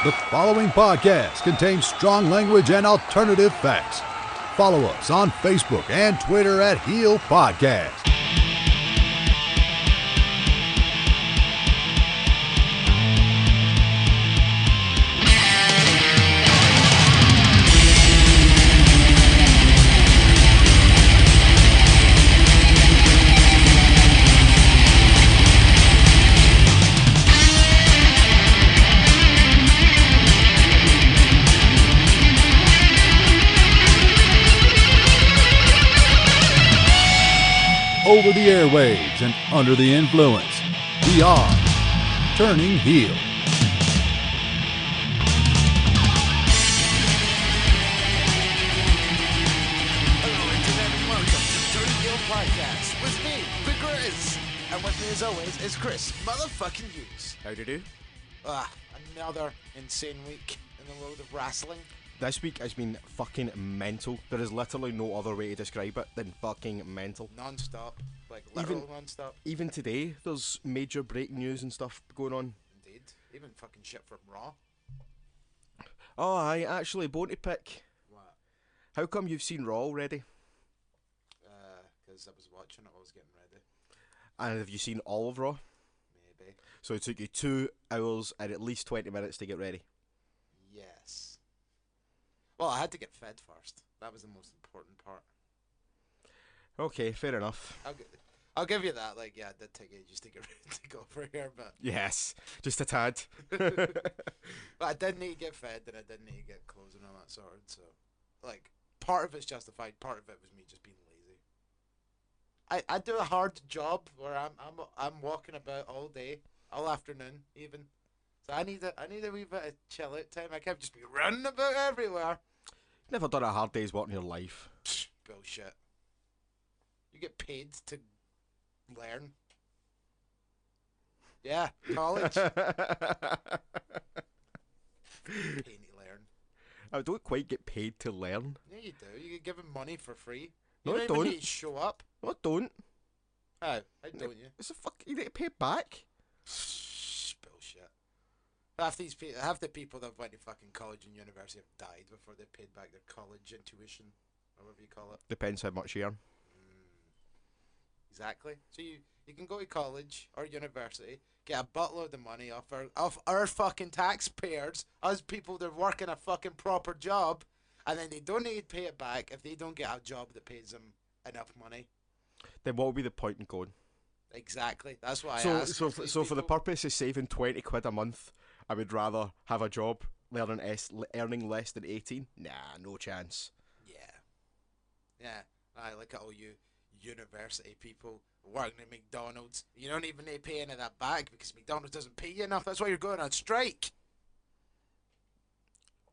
The following podcast contains strong language and alternative facts. Follow us on Facebook and Twitter at Heel Podcast. Over the airwaves and under the influence, we are Turning Heel. Hello, Internet, and welcome to Turning Heel Podcast with me, the Grizz. And with me, as always, is Chris motherfucking Hughes. How do you do? Another insane week in the world of wrestling. This week has been fucking mental. There is literally no other way to describe it than fucking mental. Non-stop. Like, literal non-stop. Even today, there's major breaking news and stuff going on. Indeed. Even fucking shit from Raw. Oh, I actually, bone to pick. What? How come you've seen Raw already? Because I was watching it, I was getting ready. And have you seen all of Raw? Maybe. So it took you 2 hours and at least 20 minutes to get ready. Yes. Well, I had to get fed first. That was the most important part. Okay, fair enough. I'll give you that. Like, yeah, it did take ages to get ready to go over here, but... Yes, just a tad. But I did need to get fed, and I did need to get clothes and all that sort. So, like, part of it's justified. Part of it was me just being lazy. I do a hard job where I'm walking about all day, all afternoon, even. So I need a wee bit of chill out time. I can't just be running about everywhere. Never done a hard day's work in your life. Psh, bullshit. You get paid to learn. Yeah, college. Paid to learn. I don't quite get paid to learn. Yeah, you do. You get given money for free. No, You I don't even don't. need to show up. No, I don't. How don't you? It's a fuck. You need to pay it back. Bullshit. Half the people that went to fucking college and university have died before they paid back their college tuition, or whatever you call it. Depends how much you earn. Exactly. So you can go to college or university, get a buttload of money off our fucking taxpayers, us people that are working a fucking proper job, and then they don't need to pay it back if they don't get a job that pays them enough money. Then what would be the point in going? Exactly. That's why I So, asked. so for the purpose of saving 20 quid a month, I would rather have a job earning less than 18. Nah, no chance. Yeah. I look at all you university people working at McDonald's. You don't even need to pay any of that back because McDonald's doesn't pay you enough. That's why you're going on strike.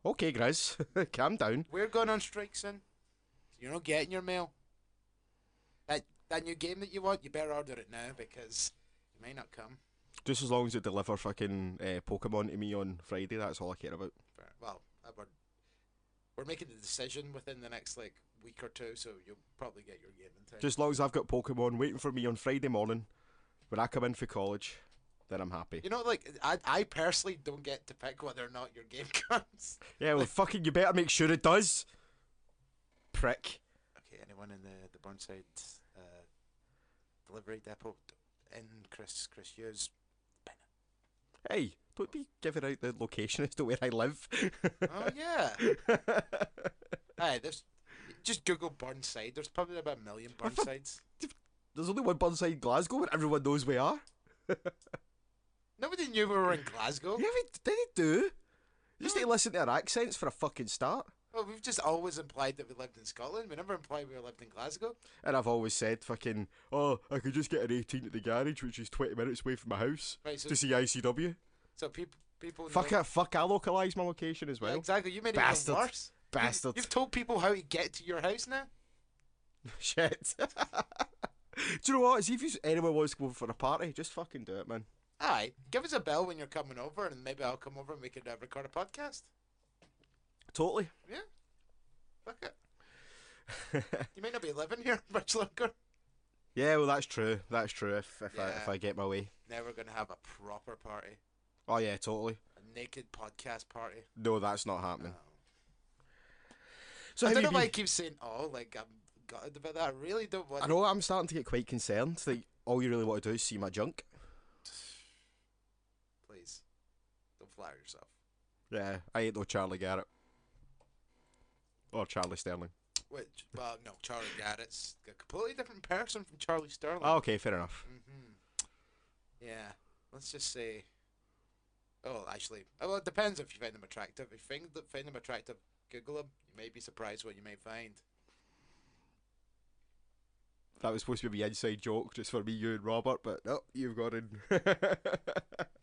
Okay, Grizz, calm down. We're going on strike soon. You're not getting your mail. That new game that you want, you better order it now because it may not come. Just as long as it deliver fucking Pokemon to me on Friday, that's all I care about. Well, we're making the decision within the next week or two, so you'll probably get your game in time. Just as long as I've got Pokemon waiting for me on Friday morning, when I come in for college, then I'm happy. You know, I personally don't get to pick whether or not your game comes. Yeah, well, fucking you better make sure it does. Prick. Okay, anyone in the Burnside delivery depot in Chris Hughes? Hey, don't be giving out the location as to where I live. Oh yeah. Hey, just Google Burnside. There's probably about 1 million Burnsides. There's only one Burnside, Glasgow, and everyone knows we are. Nobody knew we were in Glasgow. Yeah, they do. You just need to listen to our accents for a fucking start. Well, we've just always implied that we lived in Scotland. We never implied we lived in Glasgow. And I've always said fucking, oh, I could just get an 18 at the garage, which is 20 minutes away from my house, Right, so, to see ICW. so people Fuck know. it, fuck, I localise my location as well. Yeah, exactly. You made it Bastard. even worse. Bastard. You've told people how to get to your house now. Shit. Do you know what? See if anyone wants to go for a party, just fucking do it, man. Aye, give us a bell when you're coming over, and maybe I'll come over and we could record a podcast. Totally. Yeah. Fuck it. You might not be living here much longer. Yeah, well, that's true. That's true. If I get my way. Now we're gonna have a proper party. Oh yeah, totally. A naked podcast party. No, that's not happening. So I don't know why I keep saying, "Oh, like I'm gutted about that." I really don't want. I know I'm starting to get quite concerned. Like all you really want to do is see my junk. Please, don't flatter yourself. Yeah, I ain't no Charlie Garrett or Charlie Sterling. Which, well, no, Charlie Garrett's a completely different person from Charlie Sterling. Oh, okay, fair enough. Yeah, let's just say. Oh, actually, well, it depends if you find them attractive. If you find them attractive, Google them. You may be surprised what you may find. That was supposed to be an inside joke just for me, you, and Robert, but no, you've got in.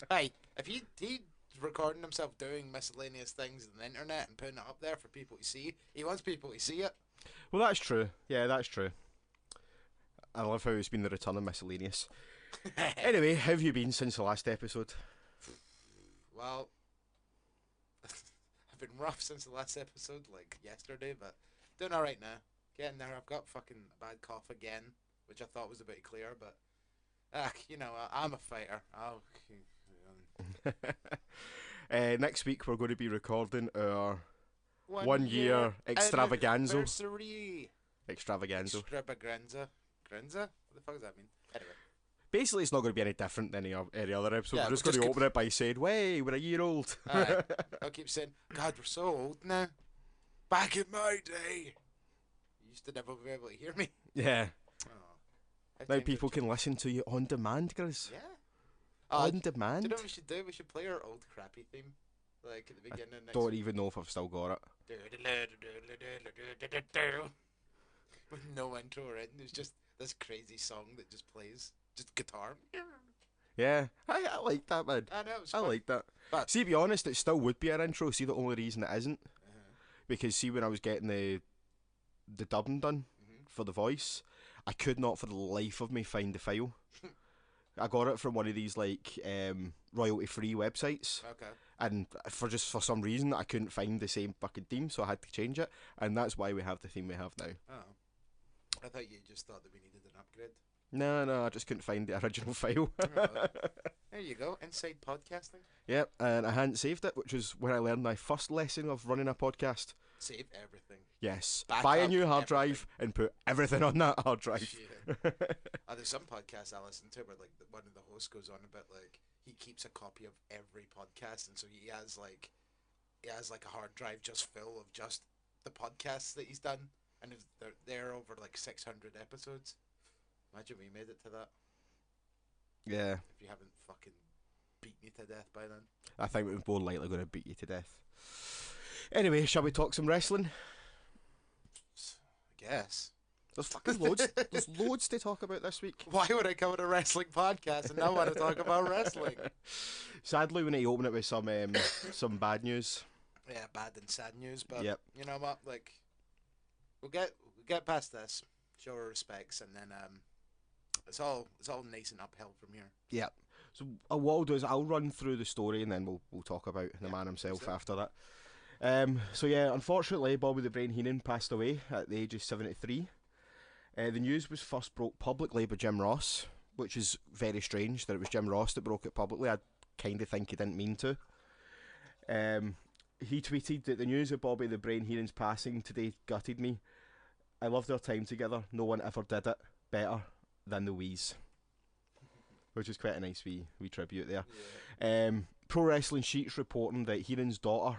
Hey, if he's recording himself doing miscellaneous things on the internet and putting it up there for people to see, he wants people to see it. Well, that's true. Yeah, that's true. I love how it's been the return of miscellaneous. Anyway, how have you been since the last episode? Well, I've been rough since the last episode, like yesterday, but doing alright now. Getting there. I've got fucking a bad cough again, which I thought was a bit clear, but you know, I'm a fighter. Next week we're going to be recording our 1 year extravaganza. Anniversary. Extravaganza. Extravaganza. Grenza? What the fuck does that mean? Anyway. Basically, it's not going to be any different than any other episode. Yeah, we're just going to open it by saying, "Way, we're a year old." Alright. I'll keep saying, "God, we're so old now. Back in my day, you used to never be able to hear me." Yeah. Oh, Now people can listen to you on demand, Grizz. Yeah. On demand. Do you know what we should do? We should play our old crappy theme, like at the beginning. I Next don't week. even know if I've still got it. With no intro or anything. It's just this crazy song that just plays, just guitar. Yeah, I like that, man. I know. It's I fun. like that. But See, to be honest, it still would be our intro. See, the only reason it isn't, because see, when I was getting the dubbing done for the voice, I could not for the life of me find the file. I got it from one of these like royalty-free websites, and for some reason I couldn't find the same fucking theme, so I had to change it, and that's why we have the theme we have now. Oh, I thought you just thought that we needed an upgrade. No, I just couldn't find the original file. There you go, inside podcasting. Yep, and I hadn't saved it, which was when I learned my first lesson of running a podcast. Save everything. Yes, Back buy a up new hard everything. drive and put everything on that hard drive. Shit. There's some podcasts I listen to where like one of the hosts goes on about like he keeps a copy of every podcast, and so he has like a hard drive just full of just the podcasts that he's done, and they're over like 600 episodes. Imagine we made it to that. Yeah. If you haven't fucking beat me to death by then. I think we're more likely going to beat you to death. Anyway, shall we talk some wrestling? I guess. There's fucking loads. There's loads to talk about this week. Why would I come on a wrestling podcast and not want to talk about wrestling? Sadly, we need to open it with some bad news. Yeah, bad and sad news, but Yep. you know what? Like, we'll get past this, show our respects, and then it's all nice and uphill from here. Yep. So what I'll do is I'll run through the story and then we'll talk about the man himself after that. So yeah, unfortunately, Bobby the Brain Heenan passed away at the age of 73. The news was first broke publicly by Jim Ross, which is very strange that it was Jim Ross that broke it publicly. I kind of think he didn't mean to. He tweeted that the news of Bobby the Brain Heenan's passing today gutted me. I loved our time together. No one ever did it better than the Wheeze. Which is quite a nice wee tribute there. Yeah. Pro Wrestling Sheet's reporting that Heenan's daughter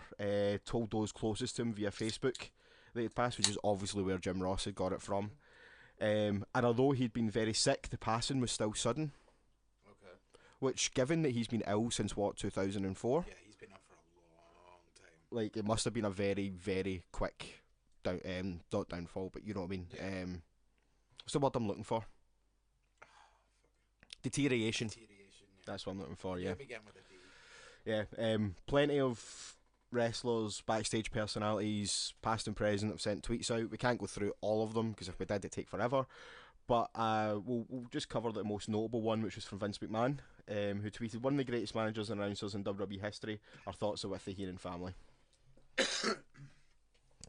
told those closest to him via Facebook that he'd passed, which is obviously where Jim Ross had got it from. And although he'd been very sick, the passing was still sudden. Okay. Which, given that he's been ill since, 2004? Yeah, he's been ill for a long time. Like, it must have been a very, very quick, not downfall, but you know what I mean? Yeah. What's the word I'm looking for? Deterioration. Yeah. That's what I'm looking for, yeah. Begin with a D. Yeah, plenty of wrestlers, backstage personalities, past and present, have sent tweets out. We can't go through all of them because if we did, it'd take forever. But we'll just cover the most notable one, which was from Vince McMahon, who tweeted, "One of the greatest managers and announcers in WWE history. Our thoughts are with the Heenan family."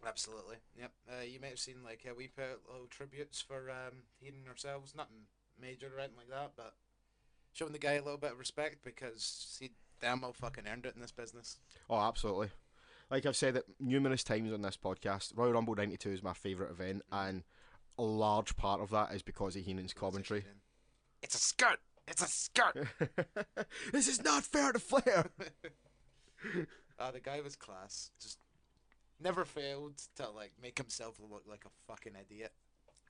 Absolutely. Yep. You might have seen like we put little tributes for Heenan ourselves, nothing major or anything like that, but showing the guy a little bit of respect because Damn well fucking earned it in this business. Oh, absolutely. Like I've said it numerous times on this podcast, Royal Rumble 92 is my favourite event, and a large part of that is because of Heenan's commentary. It's a skirt! It's a skirt! This is not fair to Flair! The guy was class. Just never failed to like make himself look like a fucking idiot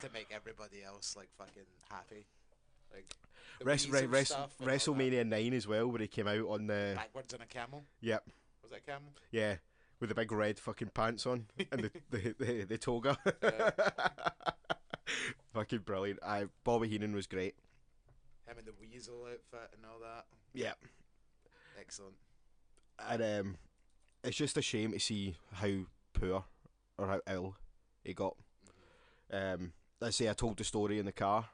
to make everybody else like fucking happy. Like WrestleMania 9 as well, where he came out on the backwards on a camel. Yep. Was that camel? Yeah, with the big red fucking pants on and the toga. Yeah. Fucking brilliant. Bobby Heenan was great. Him in the weasel outfit and all that. Yeah. Excellent. And it's just a shame to see how poor or how ill he got. Let's say I told the story in the car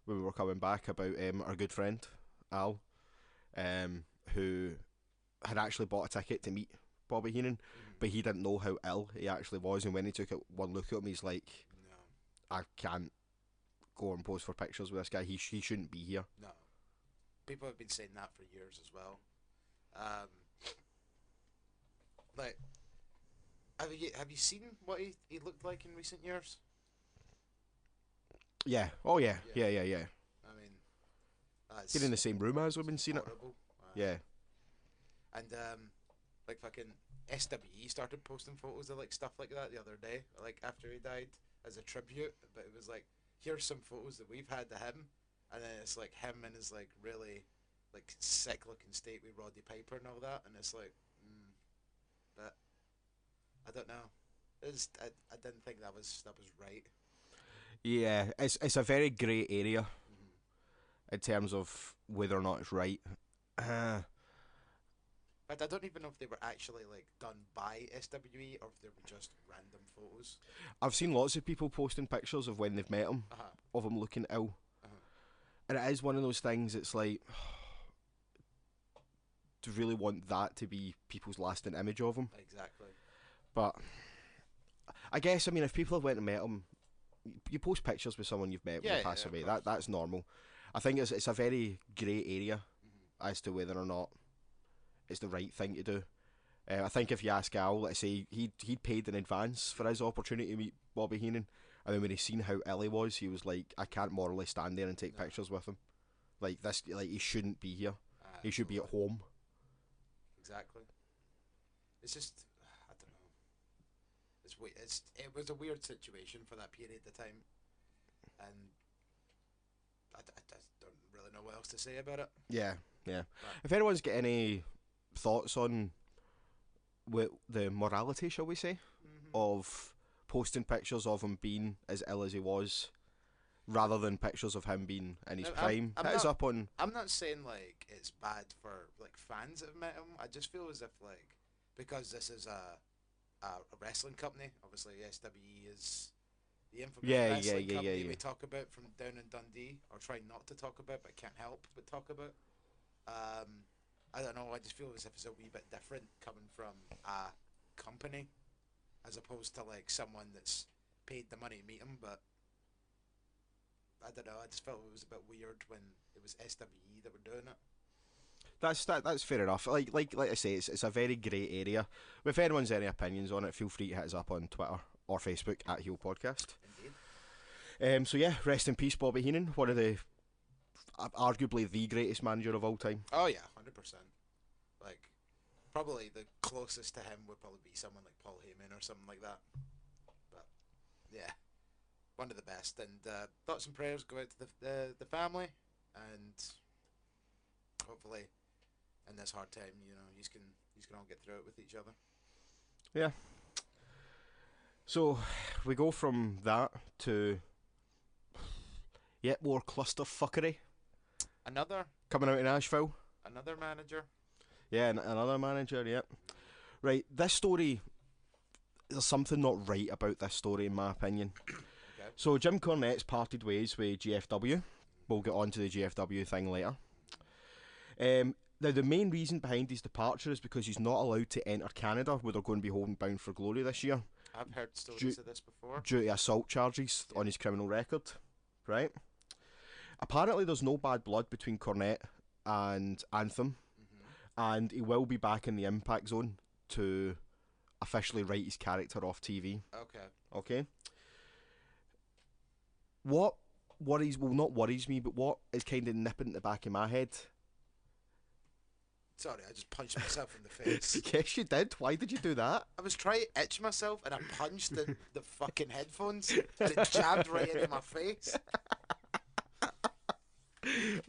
when we were coming back about our good friend Al, who had actually bought a ticket to meet Bobby Heenan, but he didn't know how ill he actually was, and when he took one look at him, he's like, no. I can't go and pose for pictures with this guy. He shouldn't be here. No. People have been saying that for years as well. Like, have you seen what he looked like in recent years? Yeah. Oh yeah. Yeah. I mean, that's get in the same room as we've been seeing horrible. Yeah. And like fucking SWE started posting photos of like stuff like that the other day, like after he died, as a tribute. But it was like, here's some photos that we've had to him, and then it's like him in his like really like sick looking state with Roddy Piper and all that, and it's like, but I don't know. I didn't think that was right. Yeah, it's a very grey area in terms of whether or not it's right. But I don't even know if they were actually like done by SWE or if they were just random photos. I've seen lots of people posting pictures of when they've met him, of him looking ill, and it is one of those things. It's like, to really want that to be people's lasting image of him. Exactly. But I guess, I mean, if people have went and met him, you post pictures with someone you've met when they pass away. That's normal. I think it's a very grey area as to whether or not it's the right thing to do. I think if you ask Al, let's say he'd paid in advance for his opportunity to meet Bobby Heenan, and then when he seen how ill he was like, I can't morally stand there and take pictures with him. Like this, like he shouldn't be here. He should be at home. Exactly. It's just, I don't know. It was a weird situation for that period of time, and I don't really know what else to say about it. Yeah. If anyone's got any thoughts on the morality, shall we say, of posting pictures of him being as ill as he was, rather than pictures of him being in his prime, hit us up on. I'm not saying like it's bad for like fans that have met him. I just feel as if like, because this is a wrestling company, obviously SWE is the infamous wrestling company we talk about from down in Dundee, or try not to talk about, but can't help but talk about. I don't know, I just feel as if it's a wee bit different coming from a company as opposed to like someone that's paid the money to meet him. But I don't know, I just felt it was a bit weird when it was SWE that were doing it. That's fair enough. Like I say, it's a very grey area. If anyone's any opinions on it, feel free to hit us up on Twitter or Facebook at Heel Podcast. Indeed. So yeah, rest in peace, Bobby Heenan, one of the arguably the greatest manager of all time. Oh yeah, 100%. Like, probably the closest to him would probably be someone like Paul Heyman or something like that. But yeah, one of the best. And thoughts and prayers go out to the family, and hopefully in this hard time, you know, you can all get through it with each other. Yeah. So we go from that to yet more clusterfuckery. Another coming out in Nashville. Another manager. Yeah, another manager. Yep. Right. This story. There's something not right about this story, in my opinion. Okay. So Jim Cornette's parted ways with GFW. We'll get on to the GFW thing later. Now, the main reason behind his departure is because he's not allowed to enter Canada, where they're going to be holding Bound for Glory this year. I've heard stories of this before. Due to assault charges on his criminal record, right? Apparently, there's no bad blood between Cornette and Anthem, and he will be back in the Impact Zone to officially write his character off TV. Okay. What worries, well, not worries me, but what is kind of nipping at the back of my head? Sorry, I just punched myself in the face. Yes, you did. Why did you do that? I was trying to itch myself and I punched the fucking headphones and it jabbed right into my face.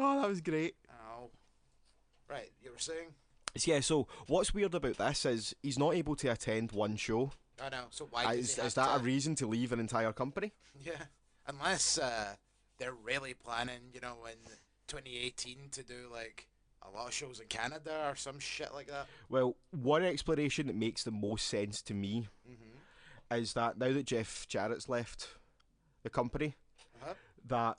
Oh, that was great. Ow. Right, you were saying? Yeah, so what's weird about this is he's not able to attend one show. I know, so why Is that a reason to leave an entire company? Yeah, unless they're really planning, you know, in 2018 to do, like, a lot of shows in Canada or some shit like that. Well, one explanation that makes the most sense to me is that now that Jeff Jarrett's left the company, that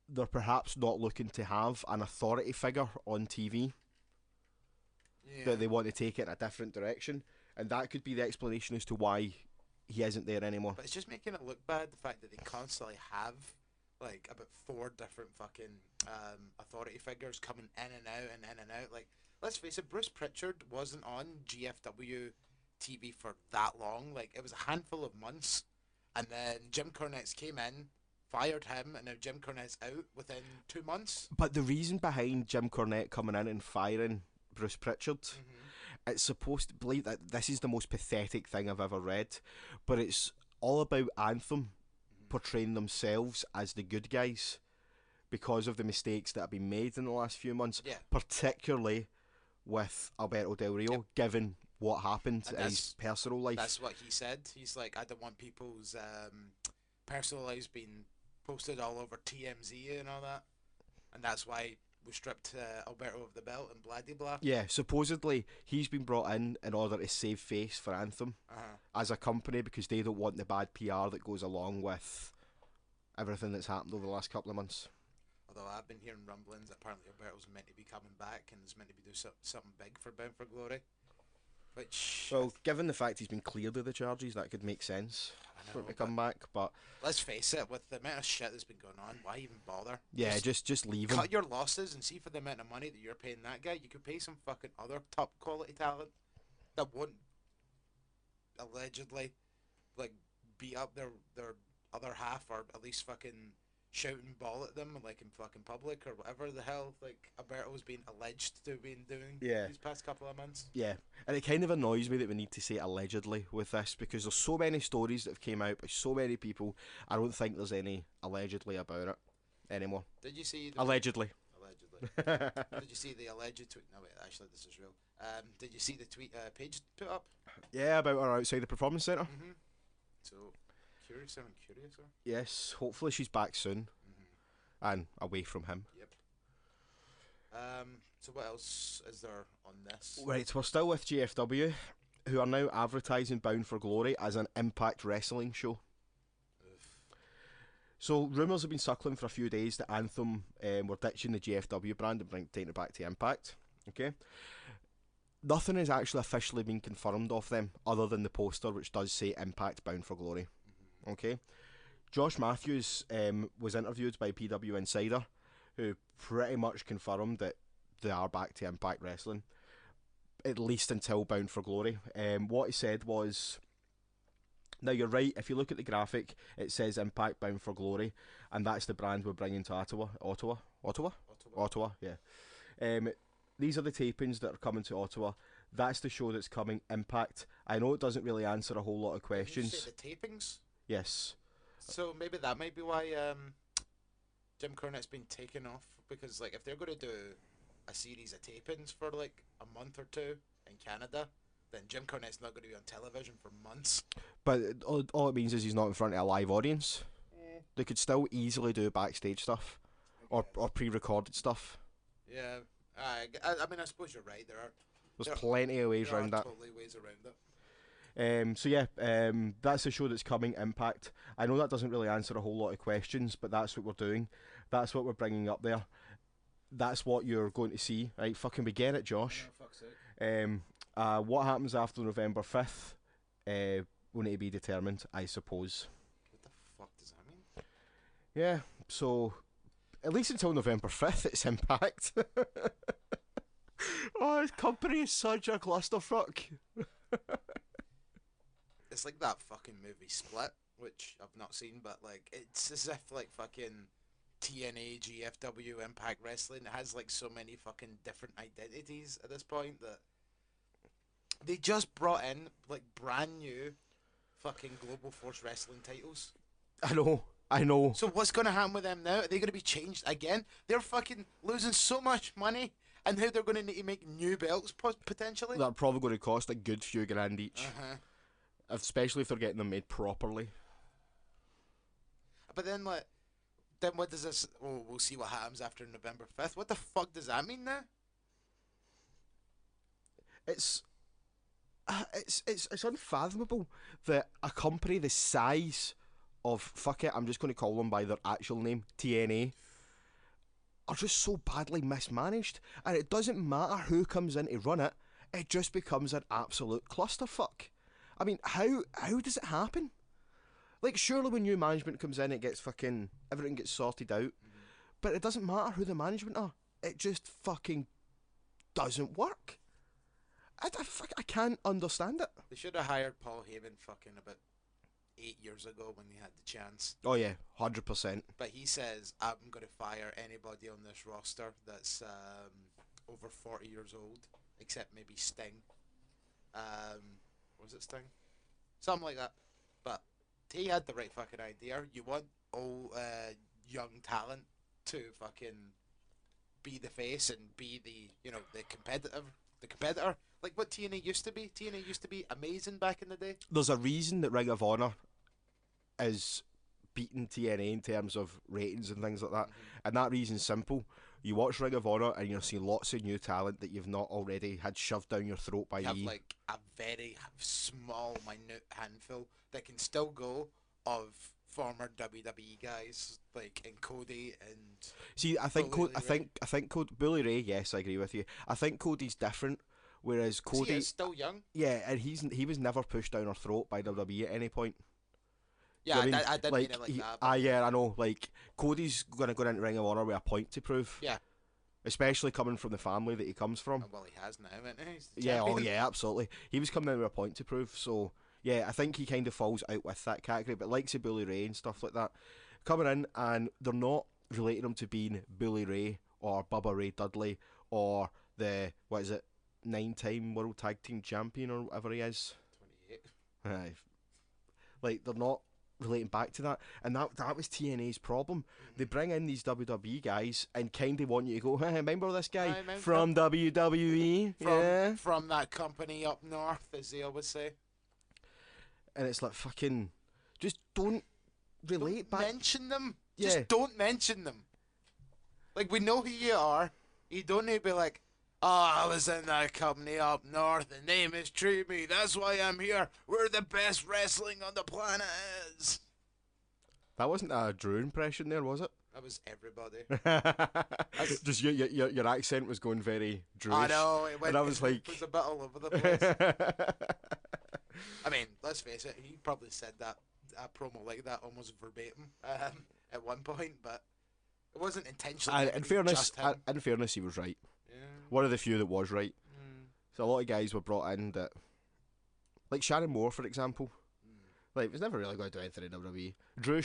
they're perhaps not looking to have an authority figure on TV, that they want to take it in a different direction, and that could be the explanation as to why he isn't there anymore. But it's just making it look bad, the fact that they constantly have like about 4 different fucking authority figures coming in and out and in and out. Like, let's face it, Bruce Pritchard wasn't on GFW TV for that long. Like, it was a handful of months, and then Jim Cornette came in, fired him, and now Jim Cornette's out within 2 months. But the reason behind Jim Cornette coming in and firing Bruce Pritchard, it's supposed to believe that this is the most pathetic thing I've ever read, but it's all about Anthem portraying themselves as the good guys because of the mistakes that have been made in the last few months, particularly with Alberto Del Rio, given what happened in his personal life. That's what he said. He's like, I don't want people's personal lives being posted all over TMZ and all that, and that's why we stripped Alberto of the belt and blah de blah. Yeah, supposedly he's been brought in order to save face for Anthem as a company because they don't want the bad PR that goes along with everything that's happened over the last couple of months. Although I've been hearing rumblings that apparently Alberto's meant to be coming back and is meant to be doing something big for Bound for Glory. Which, well, given the fact he's been cleared of the charges, that could make sense for him to come back. But let's face it, with the amount of shit that's been going on, why even bother? Yeah, just leave him. Cut your losses and see for the amount of money that you're paying that guy. You could pay some fucking other top quality talent that wouldn't allegedly like beat up their other half, or at least fucking shout and ball at them like in fucking public or whatever the hell like Alberto's been alleged to have been doing these past couple of months. Yeah, and it kind of annoys me that we need to say allegedly with this because there's so many stories that have came out by so many people. I don't think there's any allegedly about it anymore. Did you see allegedly? Did you see the alleged tweet? No wait, actually this is real. Did you see the tweet Paige put up? Yeah, about her outside the performance centre. So curiouser and curiouser. Yes, hopefully she's back soon and away from him. Yep. So what else is there on this? Right, we're still with GFW, who are now advertising Bound for Glory as an Impact Wrestling show. So rumours have been circling for a few days that Anthem were ditching the GFW brand and taking it back to Impact. Okay. Nothing has actually officially been confirmed of them other than the poster which does say Impact Bound for Glory. Okay. Josh Matthews was interviewed by PW Insider, who pretty much confirmed that they are back to Impact Wrestling, at least until Bound for Glory. What he said was, now you're right, if you look at the graphic, it says Impact Bound for Glory, and that's the brand we're bringing to Ottawa, yeah. These are the tapings that are coming to Ottawa. That's the show that's coming, Impact. I know it doesn't really answer a whole lot of questions. Did you say the tapings? Yes. So maybe that might be why Jim Cornette's been taken off, because like if they're going to do a series of tapings for like a month or two in Canada, then Jim Cornette's not going to be on television for months. But all it means is he's not in front of a live audience. They could still easily do backstage stuff or pre-recorded stuff. Yeah, I mean, I suppose you're right. There's plenty of ways around that. Totally ways around it. So yeah, that's a show that's coming, Impact. I know that doesn't really answer a whole lot of questions, but that's what we're doing. That's what we're bringing up there. That's what you're going to see. Right, fucking we get it, Josh. No, fuck's sake. What happens after November 5th will need to be determined, I suppose. What the fuck does that mean? Yeah, so at least until November 5th it's Impact. Oh, his company is such a clusterfuck. It's like that fucking movie Split, which I've not seen, but like it's as if like fucking TNA, GFW, Impact Wrestling has like so many fucking different identities at this point that they just brought in like brand new fucking Global Force Wrestling titles. I know. So what's gonna happen with them now? Are they gonna be changed again? They're fucking losing so much money, and now they're gonna need to make new belts potentially. They're probably going to cost a good few grand each. Uh-huh. Especially if they're getting them made properly. But then what does this? Oh, we'll see what happens after November 5th. What the fuck does that mean now? It's unfathomable that a company the size of, fuck it, I'm just going to call them by their actual name, TNA, are just so badly mismanaged, and it doesn't matter who comes in to run it, it just becomes an absolute clusterfuck. I mean, how does it happen? Like, surely when new management comes in, it gets fucking, everything gets sorted out, but it doesn't matter who the management are, it just fucking doesn't work. I can't understand it. They should have hired Paul Heyman fucking about 8 years ago when they had the chance. Oh yeah, 100%. But he says, I'm going to fire anybody on this roster that's over 40 years old, except maybe Sting. Was it Sting? Something like that. But he had the right fucking idea. You want all young talent to fucking be the face and be the competitor. Like what TNA used to be. TNA used to be amazing back in the day. There's a reason that Ring of Honor is beating TNA in terms of ratings and things like that. And that reason's simple. You watch Ring of Honor and you'll see lots of new talent that you've not already had shoved down your throat by You have E. like a very small, minute handful that can still go of former WWE guys like in Cody and. See, I think Bully Ray. I think Bully Ray. Yes, I agree with you. I think Cody's different, whereas Cody, He is still young. yeah, and he was never pushed down our throat by WWE at any point. Yeah, You know I didn't mean it like that. But Yeah, I know. Like, Cody's gonna go into Ring of Honor with a point to prove. yeah. Especially coming from the family that he comes from. Well, he has now, isn't he? He's the Yeah, oh champion. yeah, absolutely. He was coming in with a point to prove, so yeah, I think he kind of falls out with that category. But like say Bully Ray and stuff like that, coming in and they're not relating him to being Bully Ray or Bubba Ray Dudley or the 9-time World Tag Team Champion or whatever he is. 28. Aye. Like they're not relating back to that, and that was TNA's problem. They bring in these WWE guys and kind of want you to go, hey, remember this guy I remember from WWE? Yeah. From that company up north, as they always say. And it's like, fucking, just don't relate back. Mention them. Yeah. Just don't mention them. Like, we know who you are. You don't need to be like, oh, I was in that company up north and they mistreated me. That's why I'm here. We're the best wrestling on the planet is. That wasn't a Drew impression there, was it? That was everybody. Just your accent was going very Drewish. I know. It went, and I was like... It was a bit all over the place. I mean, let's face it. He probably said that a promo like that almost verbatim at one point, but it wasn't intentional. In fairness, he was right. Yeah. One of the few that was right. So a lot of guys were brought in that, like Shannon Moore, for example. Like, was never really going to do anything in WWE. Drew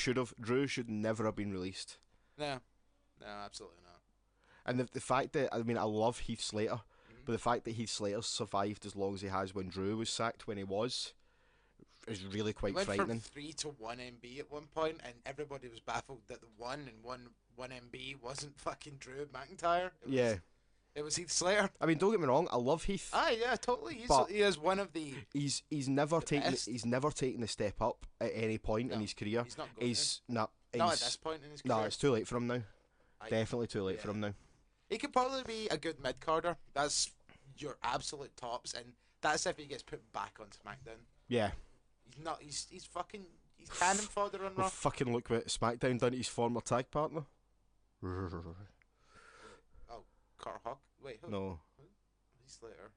should never have been released. No, absolutely not. And the fact that, I mean, I love Heath Slater, but the fact that Heath Slater survived as long as he has when Drew was sacked when he was, is really quite Went frightening. from 3 to 1 MB at one point, and everybody was baffled that the 1 MB wasn't fucking Drew McIntyre. It was Heath Slater. I mean, don't get me wrong, I love Heath. Yeah, totally. He is one of the. He's never taken best. he's never taken the step up at any point in his career. He's not going not not at this point in his career. No, it's too late for him now. Definitely too late for him now. He could probably be a good mid carder. That's your absolute tops, and that's if he gets put back on SmackDown. Yeah. He's not. He's fucking. He's cannon fodder on Raw. Well, fucking look what SmackDown done to his former tag partner. Oh, Carl Hawk. Wait, who? No. Heath Slater.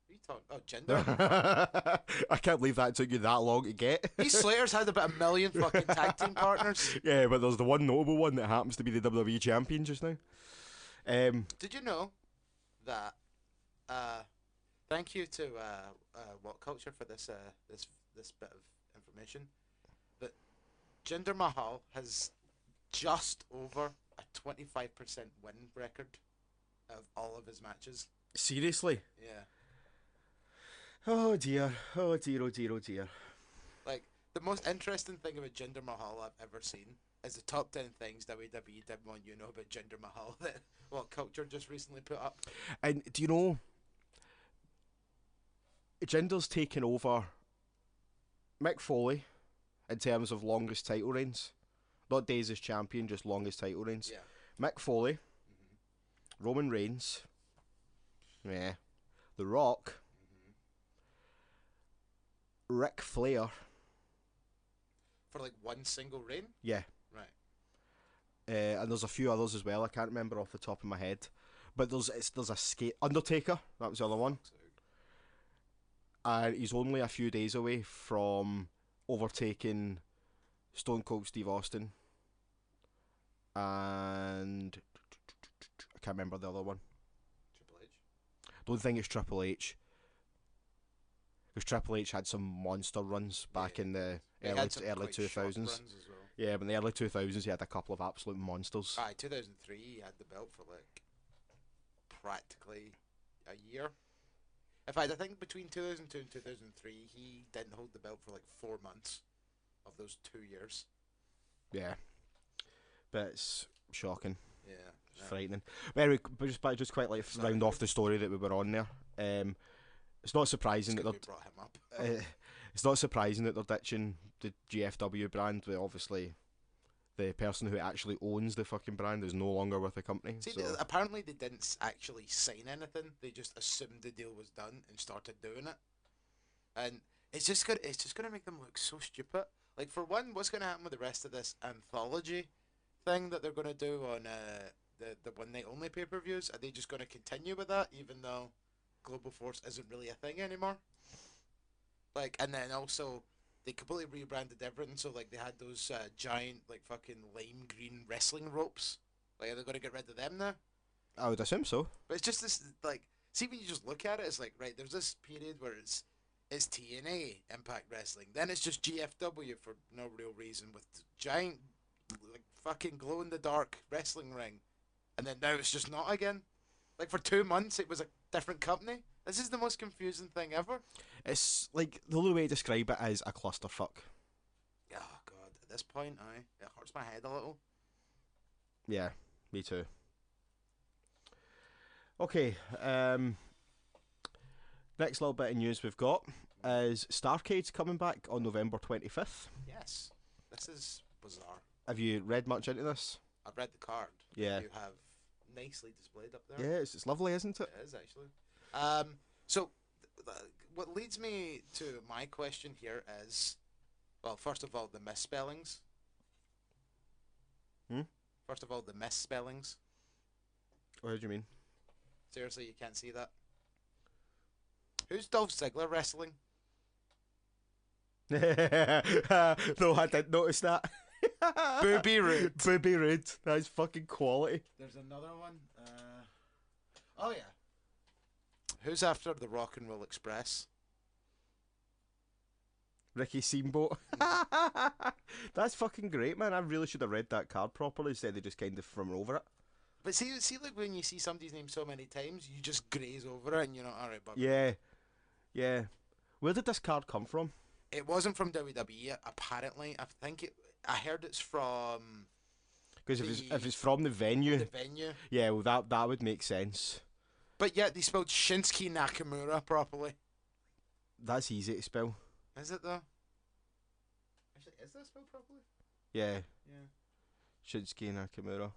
What are you talking? Oh, Jinder. I can't believe that took you that long to get. Heath Slater's had about 1 million fucking tag team partners. Yeah, but there's the one notable one that happens to be the WWE champion just now. Did you know that Thank you to What Culture for this bit of information. That Jinder Mahal has just over a 25% win record of all of his matches. Seriously? Yeah. Oh dear. Oh dear. Oh dear. Oh dear. Like, the most interesting thing about Jinder Mahal I've ever seen is the top 10 things WWE didn't want you to know about Jinder Mahal that What Culture just recently put up. And do you know, Jinder's taken over Mick Foley in terms of longest title reigns. Not days as champion, just longest title reigns. Yeah. Mick Foley, Roman Reigns, yeah, The Rock, Ric Flair, For like one single reign? yeah, Right. and there's a few others as well. I can't remember off the top of my head, but there's a Undertaker. That was the other one, and he's only a few days away from overtaking Stone Cold Steve Austin, and I can't remember the other one. Triple H? Don't think it's Triple H. Because Triple H had some monster runs back in the early 2000s. Well. Yeah, but in the early 2000s he had a couple of absolute monsters. 2003 he had the belt for like practically a year. In fact, I think between 2002 and 2003 he didn't hold the belt for like 4 months of those 2 years. Yeah. But it's shocking. Yeah. It's frightening. But anyway, just quite like round off the story that we were on there. It's not surprising that we brought him up. it's not surprising that they're ditching the GFW brand. But obviously, the person who actually owns the fucking brand is no longer with the company. See, so. apparently they didn't actually sign anything. They just assumed the deal was done and started doing it. And it's just gonna make them look so stupid. Like, for one, what's gonna happen with the rest of this anthology thing that they're gonna do on the one night only pay-per-views? Are they just gonna continue with that, even though Global Force isn't really a thing anymore? Like, and then also they completely rebranded everything. So like they had those giant like fucking lime green wrestling ropes. Like, are they gonna get rid of them now? I would assume so. But it's just this, like, see, when you just look at it, it's like, right, there's this period where it's TNA Impact Wrestling, then it's just GFW for no real reason with giant like fucking glow in the dark wrestling ring, and then now it's just not again. Like, for 2 months it was a different company. This is the most confusing thing ever. It's like, the only way to describe it is a clusterfuck. Oh god, at this point, it hurts my head a little. Yeah, me too. Okay, next little bit of news we've got is Starcade's coming back on November 25th. Yes, this is bizarre. Have you read much into this? I've read the card. Yeah. You have nicely displayed up there. Yeah, it's lovely, isn't it? It is, actually. So, what leads me to my question here is, well, first of all, the misspellings. First of all, the misspellings. What do you mean? Seriously, you can't see that? Who's Dolph Ziggler wrestling? No, I didn't notice that. Booby Roode. Booby Roode. That's fucking quality. There's another one. Oh, yeah. Who's after the Rock and Roll Express? Ricky Steamboat. That's fucking great, man. I really should have read that card properly instead of just kind of thrown over it. But see, like, when you see somebody's name so many times, you just graze over it and you're not, alright, Bobby. Yeah. Where did this card come from? It wasn't from WWE, apparently. I heard it's from... Because if it's from the venue... The venue. Yeah, well, that would make sense. But yet they spelled Shinsuke Nakamura properly. That's easy to spell. Is it, though? Actually, is that spelled properly? Yeah. Yeah. Shinsuke Nakamura.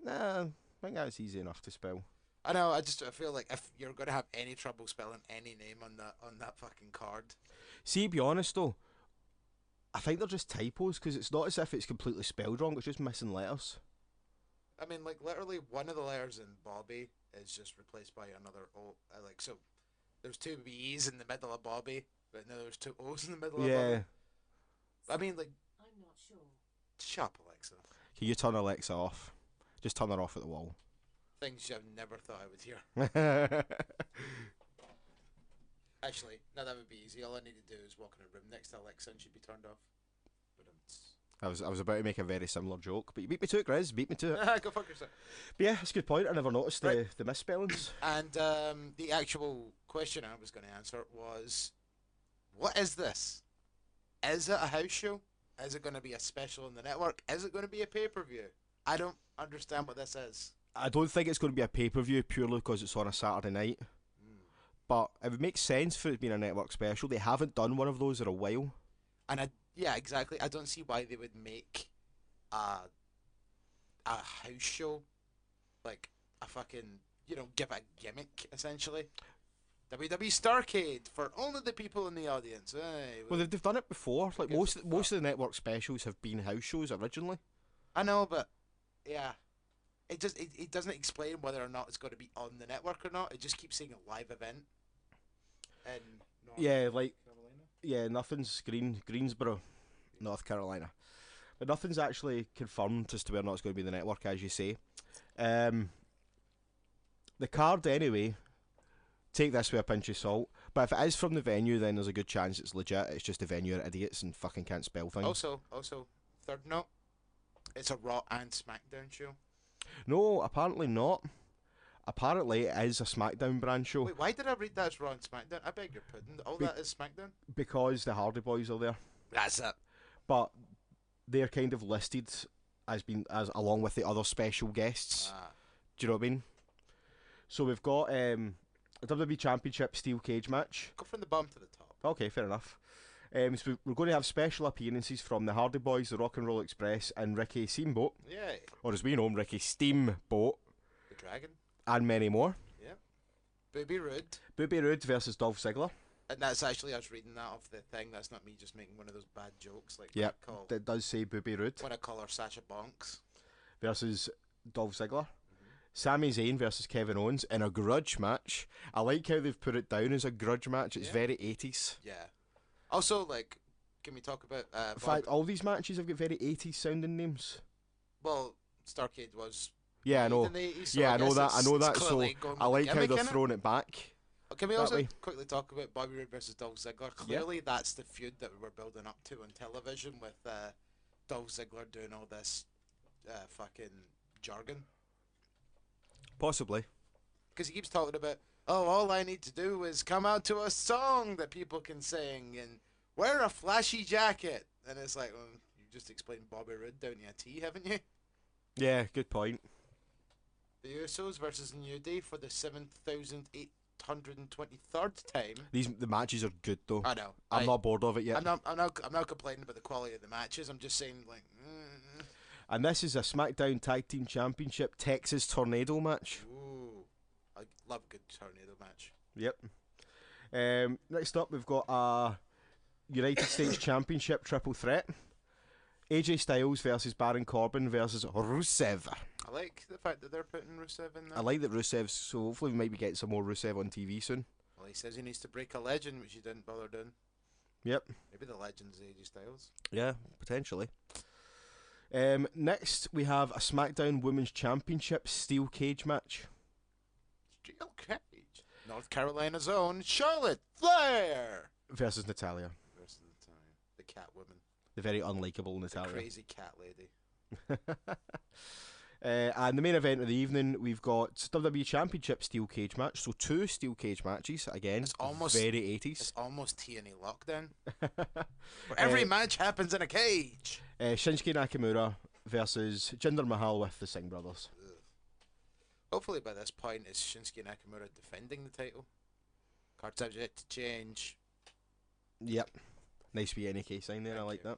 Nah, I think that's easy enough to spell. I know, I feel like if you're going to have any trouble spelling any name on that fucking card... See, to be honest, though, I think they're just typos, because it's not as if it's completely spelled wrong, it's just missing letters. I mean, like, literally one of the letters in Bobby is just replaced by another O. So there's 2 B's in the middle of Bobby, but now there's 2 O's in the middle of Bobby. I mean, like... I'm not sure. Shut up, Alexa. Can you turn Alexa off? Just turn her off at the wall. Things I've never thought I would hear. Actually, no, that would be easy. All I need to do is walk in a room next to Alexa and she'd be turned off. But I was about to make a very similar joke, but you beat me to it, Grizz. Beat me to it. Go fuck yourself. But yeah, that's a good point. I never noticed the misspellings. And the actual question I was going to answer was, what is this? Is it a house show? Is it going to be a special on the network? Is it going to be a pay-per-view? I don't understand what this is. I don't think it's going to be a pay-per-view purely because it's on a Saturday night. But it would make sense for it being a network special. They haven't done one of those in a while. And yeah, exactly. I don't see why they would make a house show, like a fucking, give it a gimmick, essentially. WWE Starcade for only the people in the audience. Well, they've done it before. Like most of the network specials have been house shows originally. I know, but yeah, it doesn't explain whether or not it's going to be on the network or not. It just keeps saying a live event. And nothing's Greensboro, North Carolina, but nothing's actually confirmed as to whether or not it's going to be the network, as you say. The card, anyway. Take this with a pinch of salt. But if it is from the venue, then there's a good chance it's legit. It's just the venue are idiots and fucking can't spell things. Also, third note, it's a Raw and SmackDown show. No, apparently not. Apparently it is a SmackDown brand show. Wait, why did I read that as Raw and SmackDown? I beg your pudding. That is SmackDown? Because the Hardy Boys are there. That's it. But they're kind of listed as along with the other special guests. Do you know what I mean? So we've got a WWE Championship Steel Cage match. Go from the bottom to the top. Okay, fair enough. So we're going to have special appearances from the Hardy Boys, the Rock and Roll Express, and Ricky Steamboat. Yeah. Or as we know him, Ricky Steamboat. The Dragon. And many more. Yeah. Bobby Roode. Bobby Roode versus Dolph Ziggler. And that's actually, I was reading that off the thing. That's not me just making one of those bad jokes. Like yeah, that does say Bobby Roode. When I call her Sasha Banks. Versus Dolph Ziggler. Sami Zayn versus Kevin Owens in a grudge match. I like how they've put it down as a grudge match. It's very 80s. Yeah. Also, can we talk about... in fact, all these matches have got very 80s sounding names. Well, Starcade was... Yeah, I know. I know that. So I like how they're throwing it back. Can we also quickly talk about Bobby Roode versus Dolph Ziggler? Clearly, that's the feud that we were building up to on television with Dolph Ziggler doing all this fucking jargon. Possibly. Because he keeps talking about, all I need to do is come out to a song that people can sing and wear a flashy jacket. And it's like, well, you just explained Bobby Roode down to a T, haven't you? Yeah, good point. The Usos versus New Day for the 7,823rd time. The matches are good though. I know. I'm not bored of it yet. I'm not complaining about the quality of the matches. I'm just saying And this is a SmackDown Tag Team Championship Texas Tornado match. Ooh, I love a good tornado match. Yep. Next up, we've got a United States Championship Triple Threat. AJ Styles versus Baron Corbin versus Rusev. I like the fact that they're putting Rusev in there. I like that Rusev's, so hopefully we might be getting some more Rusev on TV soon. Well, he says he needs to break a legend, which he didn't bother doing. Yep. Maybe the legend's AJ Styles. Yeah, potentially. Next, we have a SmackDown Women's Championship Steel Cage match. Steel Cage? North Carolina's own Charlotte Flair! Versus Natalya. The cat woman. The very unlikable Natalya. The crazy cat lady. And the main event of the evening, we've got WWE Championship Steel Cage match. So 2 Steel Cage matches. Again, it's almost very 80s. It's almost TNA Lockdown. Where every match happens in a cage. Shinsuke Nakamura versus Jinder Mahal with the Singh brothers. Ugh. Hopefully by this point is Shinsuke Nakamura defending the title. Cards have yet to change. Yep. Nice wee NK sign there, I like that.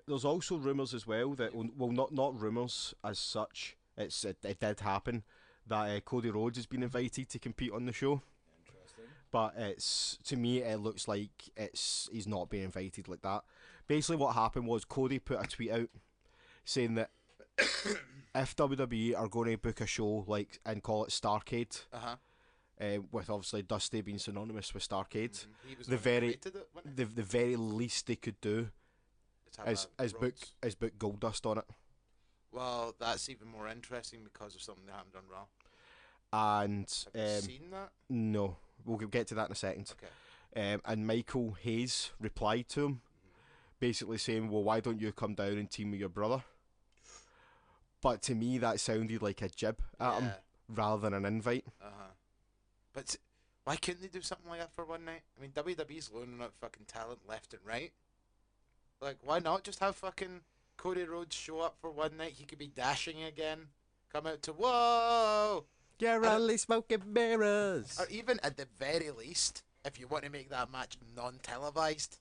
There's also rumours as well that, well, not rumours as such, it did happen, that Cody Rhodes has been invited to compete on the show. Interesting. But to me, it looks like he's not being invited like that. Basically what happened was Cody put a tweet out saying that if WWE are going to book a show and call it Starcade, with obviously Dusty being synonymous with Starcade, the very least they could do is book Goldust on it. Well, that's even more interesting because of something they haven't done Raw. And Have you seen that? no, we'll get to that in a second. Okay. And Michael Hayes replied to him, basically saying, "Well, why don't you come down and team with your brother?" But to me, that sounded like a jib at him rather than an invite. But why couldn't they do something like that for one night? I mean, WWE's loaning out fucking talent left and right. Like, why not just have fucking Cody Rhodes show up for one night? He could be dashing again. Come out to whoa. You're only smoking mirrors. Or even at the very least, if you want to make that match non-televised,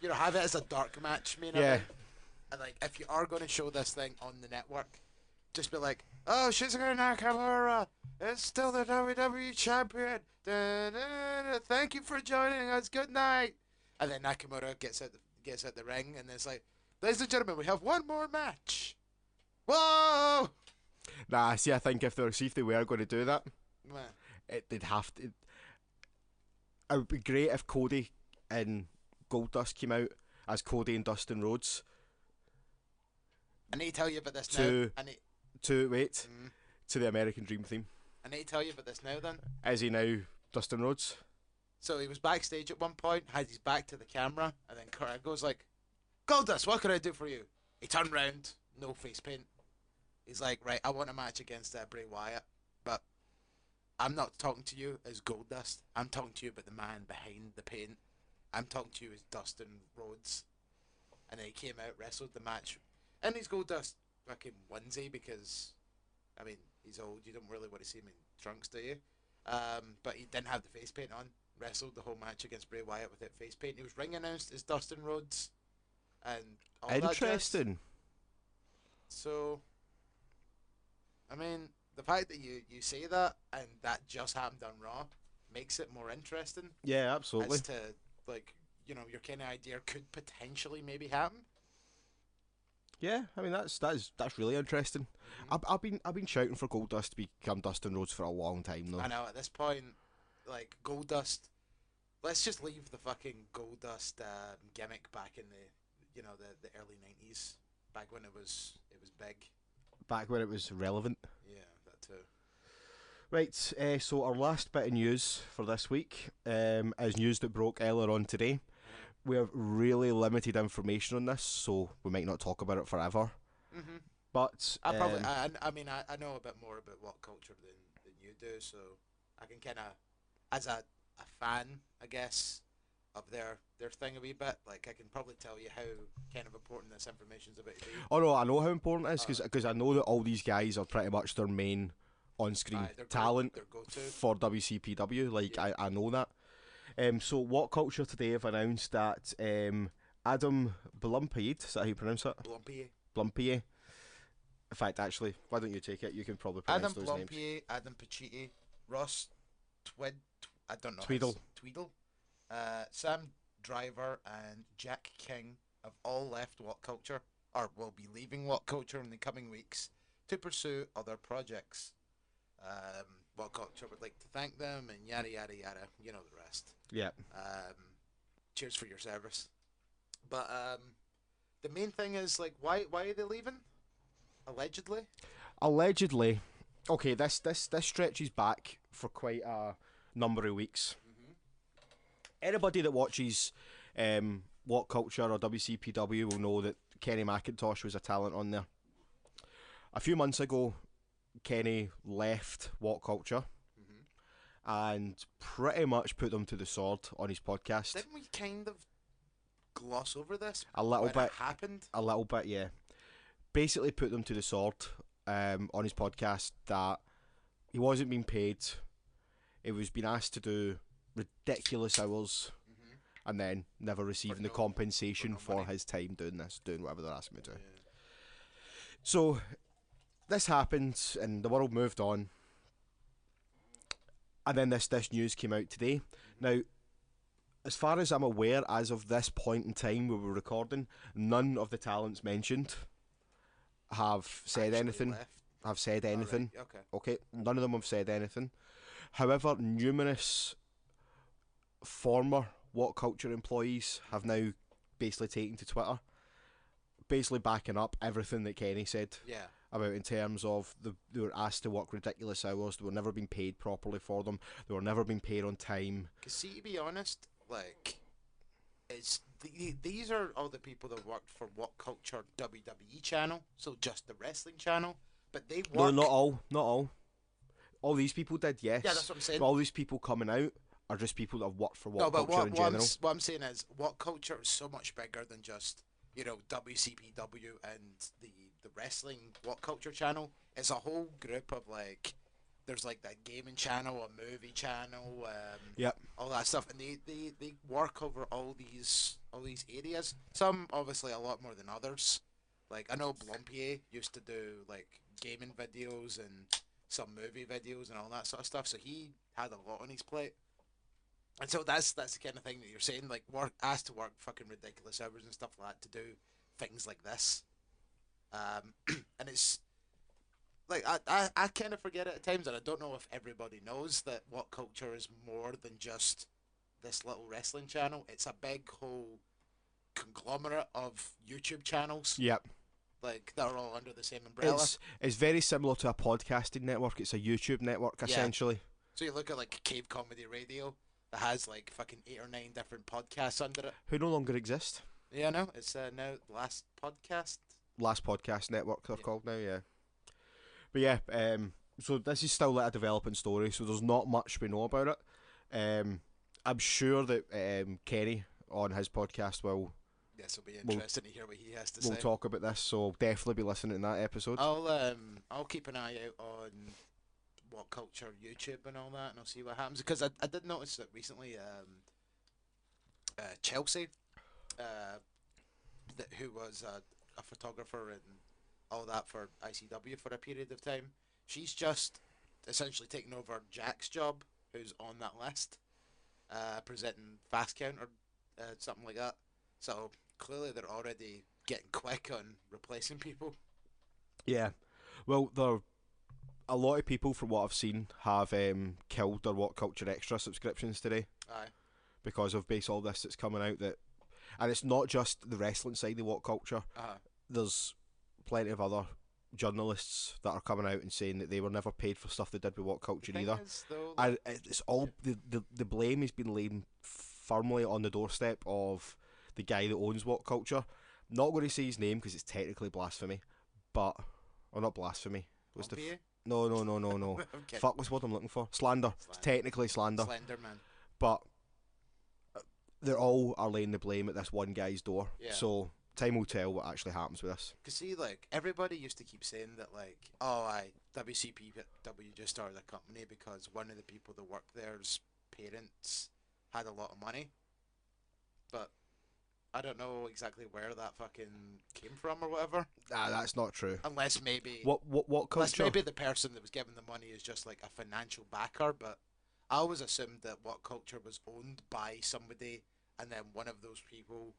you know, have it as a dark match, event. And like, if you are going to show this thing on the network, just be like, "Oh, Shinsuke Nakamura is still the WWE champion. Da-da-da. Thank you for joining us. Good night." And then Nakamura gets out the ring, and it's like, "Ladies and gentlemen, we have one more match." Whoa! Nah, see, I think if they were going to do that, Man. they'd have to. It would be great if Cody and Goldust came out as Cody and Dustin Rhodes. I need to tell you about this now. To the American Dream theme. I need to tell you about this now then. Is he now Dustin Rhodes? So he was backstage at one point, had his back to the camera, and then Kurt goes like, "Goldust, what can I do for you?" He turned round, no face paint. He's like, "Right, I want a match against Bray Wyatt, but I'm not talking to you as Goldust. I'm talking to you about the man behind the paint. I'm talking to you as Dustin Rhodes." And then he came out, wrestled the match, and he's Goldust fucking onesie because, I mean, he's old. You don't really want to see him in trunks, do you? But he didn't have the face paint on. Wrestled the whole match against Bray Wyatt without face paint. He was ring announced as Dustin Rhodes, and all Interesting. That so, I mean, the fact that you say that and that just happened on Raw makes it more interesting. Yeah, absolutely. As to, like, you know, your kind of idea could potentially maybe happen. Yeah, I mean that's really interesting. Mm-hmm. I've been shouting for Goldust to become Dustin Rhodes for a long time though. I know, at this point, like, Goldust, let's just leave the fucking Goldust gimmick back in the early 90s, back when it was big. Back when it was relevant. Yeah, that too. Right, so our last bit of news for this week is news that broke earlier on today. We have really limited information on this, so we might not talk about it forever. Mm-hmm. But I know a bit more about what culture than you do, so I can kind of, as a fan, I guess, of their thing a wee bit, like, I can probably tell you how kind of important this information's about to be. Oh no, I know how important it is because I know that all these guys are pretty much their main on-screen talent for WCPW. Like, yeah. I know that. So What Culture today have announced that Adam Blumpied, is that how you pronounce it? Blumpier. In fact, actually, why don't you take it? You can probably pronounce those names. Adam Blumpier, Adam Pacitti, Ross I don't know. Tweedle. Sam Driver and Jack King have all left What Culture, or will be leaving What Culture in the coming weeks to pursue other projects. What Culture would like to thank them and yada yada yada. You know the rest. Yeah. Cheers for your service. But the main thing is, like, why are they leaving? Allegedly. Okay, this stretches back for quite a number of weeks. Mm-hmm. Anybody that watches What Culture or WCPW will know that Kenny McIntosh was a talent on there. A few months ago, Kenny left What Culture and pretty much put them to the sword on his podcast. Didn't we kind of gloss over this? A little bit. It happened? A little bit, yeah. Basically put them to the sword on his podcast that he wasn't being paid. He was being asked to do ridiculous hours and then never receiving the compensation for his time doing whatever they're asking him to do. Yeah. So this happened and the world moved on. And then this news came out today. Now, as far as I'm aware, as of this point in time we were recording, none of the talents mentioned have said anything. Have said anything. Right. Okay, none of them have said anything. However, numerous former What Culture employees have now basically taken to Twitter, basically backing up everything that Kenny said. Yeah. About in terms of they were asked to work ridiculous hours, they were never being paid properly for them, they were never being paid on time. Because see, to be honest, like, these are all the people that worked for What Culture WWE channel, so just the wrestling channel, but they work... No, not all. All these people did, yes. Yeah, that's what I'm saying. But all these people coming out are just people that have worked for What No, but Culture in general. what I'm saying is, What Culture is so much bigger than just, you know, WCPW and the wrestling What Culture channel. It's a whole group of, like, there's like that gaming channel, a movie channel, Yep. all that stuff, and they work over all these areas. Some obviously a lot more than others. Like I know Blompier used to do like gaming videos and some movie videos and all that sort of stuff. So he had a lot on his plate. And so that's the kind of thing that you're saying, like asked to work fucking ridiculous hours and stuff like that to do things like this. And it's like I kind of forget it at times, and I don't know if everybody knows that What Culture is more than just this little wrestling channel. It's a big whole conglomerate of YouTube channels. Yep. Like they're all under the same umbrella. It's very similar to a podcasting network. It's a YouTube network essentially. So you look at like Cave Comedy Radio that has like fucking 8 or 9 different podcasts under it. Who no longer exist. Yeah, no, it's now Last Podcast Network they're called now, yeah. But yeah, so this is still like a developing story, so there's not much we know about it. I'm sure that Kenny on his podcast will... Yes, it'll be interesting to hear what he has to say. We'll talk about this, so definitely be listening in that episode. I'll keep an eye out on What Culture YouTube and all that, and I'll see what happens. Because I did notice that recently Chelsea, who was a photographer and all that for ICW for a period of time, she's just essentially taken over Jack's job, who's on that list, presenting Fast Count or something like that. So clearly they're already getting quick on replacing people. Yeah. Well, a lot of people, from what I've seen, have killed their What Culture Extra subscriptions today. Aye. Because of based all this that's coming out, and it's not just the wrestling side of What Culture. There's plenty of other journalists that are coming out and saying that they were never paid for stuff they did with What Culture either. And it's all the blame has been laid firmly on the doorstep of the guy that owns What Culture. Not going to say his name because it's technically blasphemy, or not blasphemy. What's No. Okay. Fuck, what's what I'm looking for? Slander. It's technically slander. Slender man. But they all are laying the blame at this one guy's door. Yeah. So time will tell what actually happens with this. Cause see, like everybody used to keep saying that, like, WCPW just started a company because one of the people that worked there's parents had a lot of money, but I don't know exactly where that fucking came from or whatever. Nah, that's not true. Unless maybe what culture? Unless maybe the person that was giving the money is just like a financial backer, but I always assumed that What Culture was owned by somebody, and then one of those people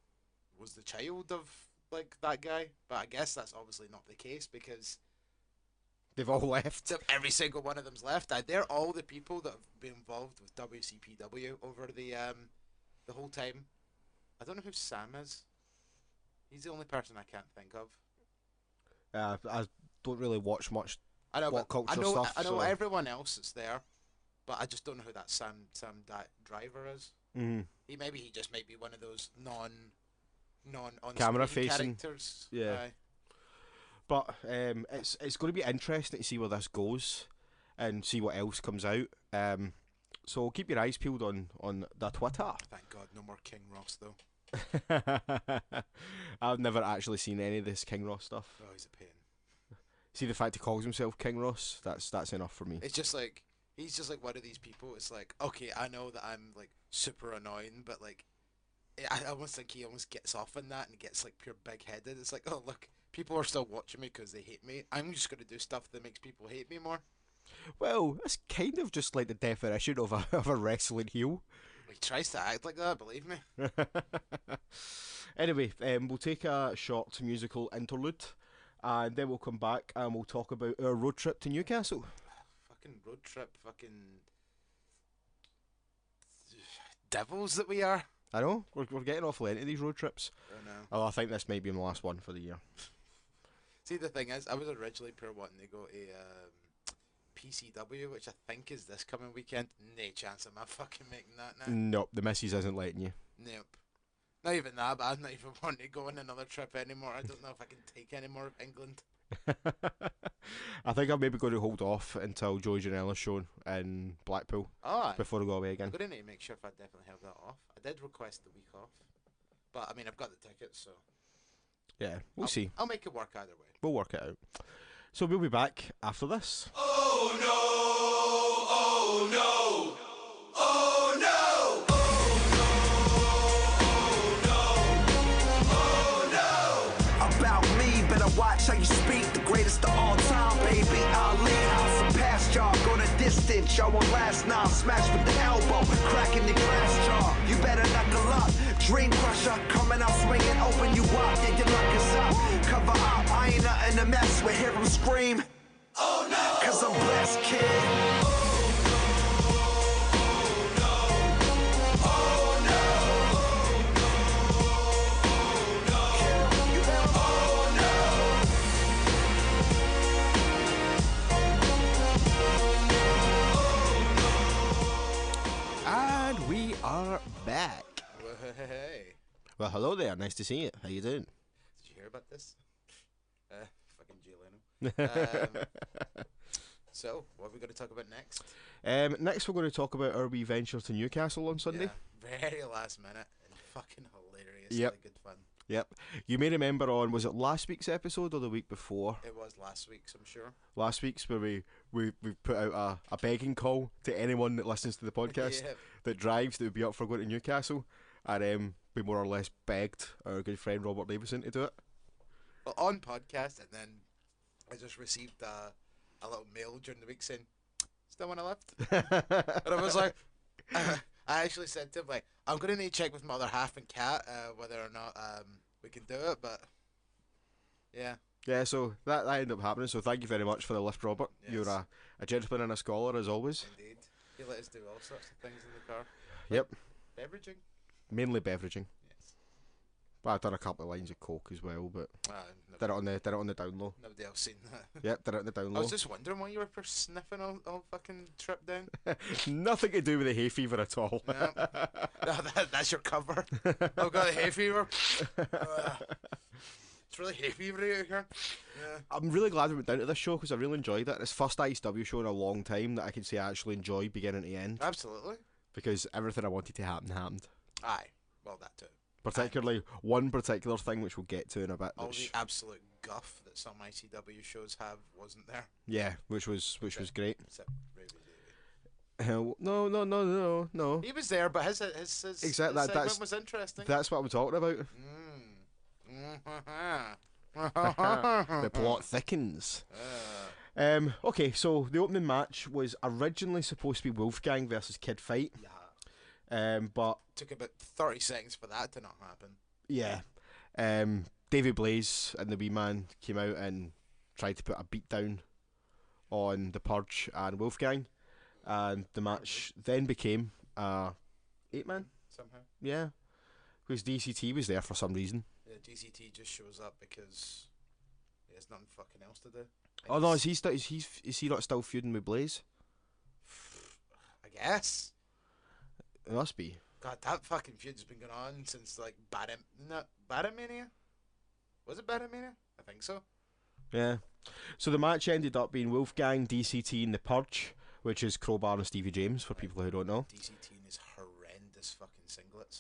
was the child of like that guy. But I guess that's obviously not the case because they've all left. Every single one of them's left. They're all the people that have been involved with WCPW over the whole time. I don't know who Sam is. He's the only person I can't think of. I don't really watch much What Culture stuff. I know everyone else that's there, but I just don't know who that Sam Driver is. Mm. He just might be one of those non on camera facing characters. Yeah. But it's going to be interesting to see where this goes and see what else comes out. So keep your eyes peeled on the Twitter. Thank God, no more King Ross though. I've never actually seen any of this King Ross stuff. Oh, he's a pain. See the fact he calls himself King Ross, that's enough for me. It's just like he's just like one of these people. It's like, okay, I know that I'm like super annoying, but like I almost think he almost gets off on that and gets like pure big headed. It's like, oh look, people are still watching me because they hate me. I'm just gonna do stuff that makes people hate me more. Well, that's kind of just like the definition of a wrestling heel. He tries to act like that, believe me. Anyway, we'll take a short musical interlude, and then we'll come back and we'll talk about our road trip to Newcastle. Fucking road trip, fucking devils that we are. I know, we're getting awfully into these road trips. I know. Oh, I think this might be my last one for the year. See, the thing is, I was originally wanting to go to PCW, which I think is this coming weekend. No chance am I fucking making that now. Nope, the missus isn't letting you. Nope. Not even that, but I'm not even wanting to go on another trip anymore. I don't know if I can take any more of England. I think I'm maybe going to hold off until Joey Janela's show in Blackpool Oh, before I go away I'm again. going to need to make sure if I definitely have that off. I did request the week off. But, I mean, I've got the tickets, so... Yeah, we'll see. I'll make it work either way. We'll work it out. So we'll be back after this. Oh no, oh no, oh no, oh no. About me, better watch how you speak. The greatest of all time, baby. Ali, I'll surpass y'all. Go the distance, y'all won't last now. Smash with the elbow, cracking the glass jaw. You better knuckle up. Dream crusher, coming out swinging, open you up. Yeah, your luck is up. Cover up, I ain't nothing to mess with. Hear 'em scream. Oh no! 'Cause I'm blessed, kid. And we are back. Hey. Well, hello there. Nice to see you. How you doing? Did you hear about this? Fucking Jay Leno. So, what are we going to talk about next? Next, we're going to talk about our wee venture to Newcastle on Sunday. Yeah, very last minute and fucking hilarious. Yep. Really good fun. Yep. You may remember on, was it last week's episode or the week before? It was last week's, I'm sure. Last week's where we put out a begging call to anyone that listens to the podcast Yeah. that drives that would be up for going to Newcastle. And we more or less begged our good friend Robert Davison to do it. Well, on podcast, and then I just received a little mail during the week saying, still want to lift? And I was like, I actually said to him, like, I'm going to need to check with my other half and Kat whether or not we can do it, but yeah. Yeah, so that ended up happening. So thank you very much for the lift, Robert. Yes. You're a gentleman and a scholar, as always. Indeed. He let us do all sorts of things in the car. Yep. Beveraging? Mainly beveraging. Yes. But I've done a couple of lines of coke as well, but Never, did it on the down low. nobody else seen that. Yep, did it on the down I low. was just wondering why you were sniffing all fucking trip down. Nothing to do with the hay fever at all. No. That's your cover. I've got a hay fever. It's really hay fever out here. Yeah. I'm really glad we went down to this show because I really enjoyed it. It's the first ISW show in a long time that I can say I actually enjoyed beginning to end Absolutely. because everything I wanted to happen happened. Aye. Well, that too. Particularly one particular thing which we'll get to in a bit. All Which, the absolute guff that some ICW shows have wasn't there. yeah, which was great. Except Ruby Davey. No. He was there, but his Exactly, his that's- segment was interesting. That's what I'm talking about. Mm. The plot thickens. Uh, Okay, so the opening match was originally supposed to be Wolfgang versus Kid Fight. yeah. But Took about 30 seconds for that to not happen. yeah, Davey Blaze and the wee man came out and tried to put a beat down on the Purge and Wolfgang, and the match then became 8-man. Somehow. Yeah, because DCT was there for some reason. Yeah, DCT just shows up because he has nothing fucking else to do. Oh no, is he not still feuding with Blaze? I guess. It must be. God, that fucking feud's been going on since like Batamania? Was it Batamania? I think so. Yeah. So the match ended up being Wolfgang, DCT, and the Purge, which is Crowbar and Stevie James for people who don't know. DCT in his horrendous fucking singlets.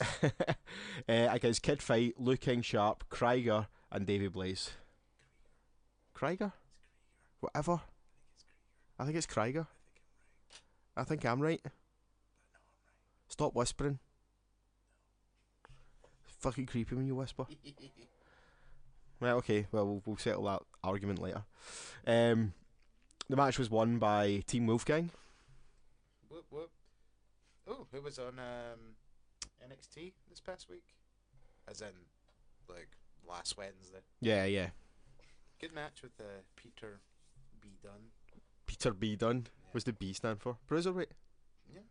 Against Kid Fight, Lou King Sharp, Krieger, and Davey Blaze. Krieger? Whatever. I think it's Krieger. I think I'm right. Stop whispering. It's fucking creepy when you whisper. Right, okay, well, we'll settle that argument later. The match was won by Team Wolfgang. Whoop whoop. Oh, who was on NXT this past week? As in, like, last Wednesday. Yeah. Good match with Peter B. Dunne. Peter B. Dunne. Yeah. What's the B stand for? Bruiserweight? Yeah.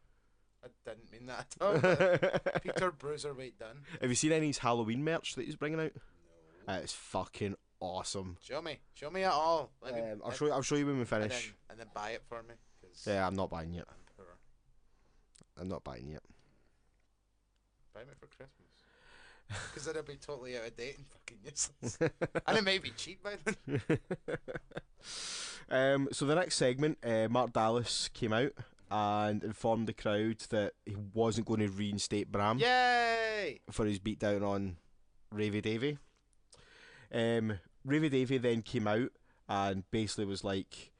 didn't mean that at all. But Peter Bruiserweight Dunn. Have you seen any of his Halloween merch that he's bringing out? No. It's fucking awesome. Show me it all. I'll show you when we finish. And then buy it for me. Cause yeah, I'm not buying yet. I'm poor. I'm not buying yet. Buy me for Christmas. Because then it'll be totally out of date and fucking useless. And it may be cheap by then. So the next segment, Mark Dallas came out and informed the crowd that he wasn't going to reinstate Bram. Yay! For his beatdown on Ravy Davey. Ravy Davey then came out and basically was like,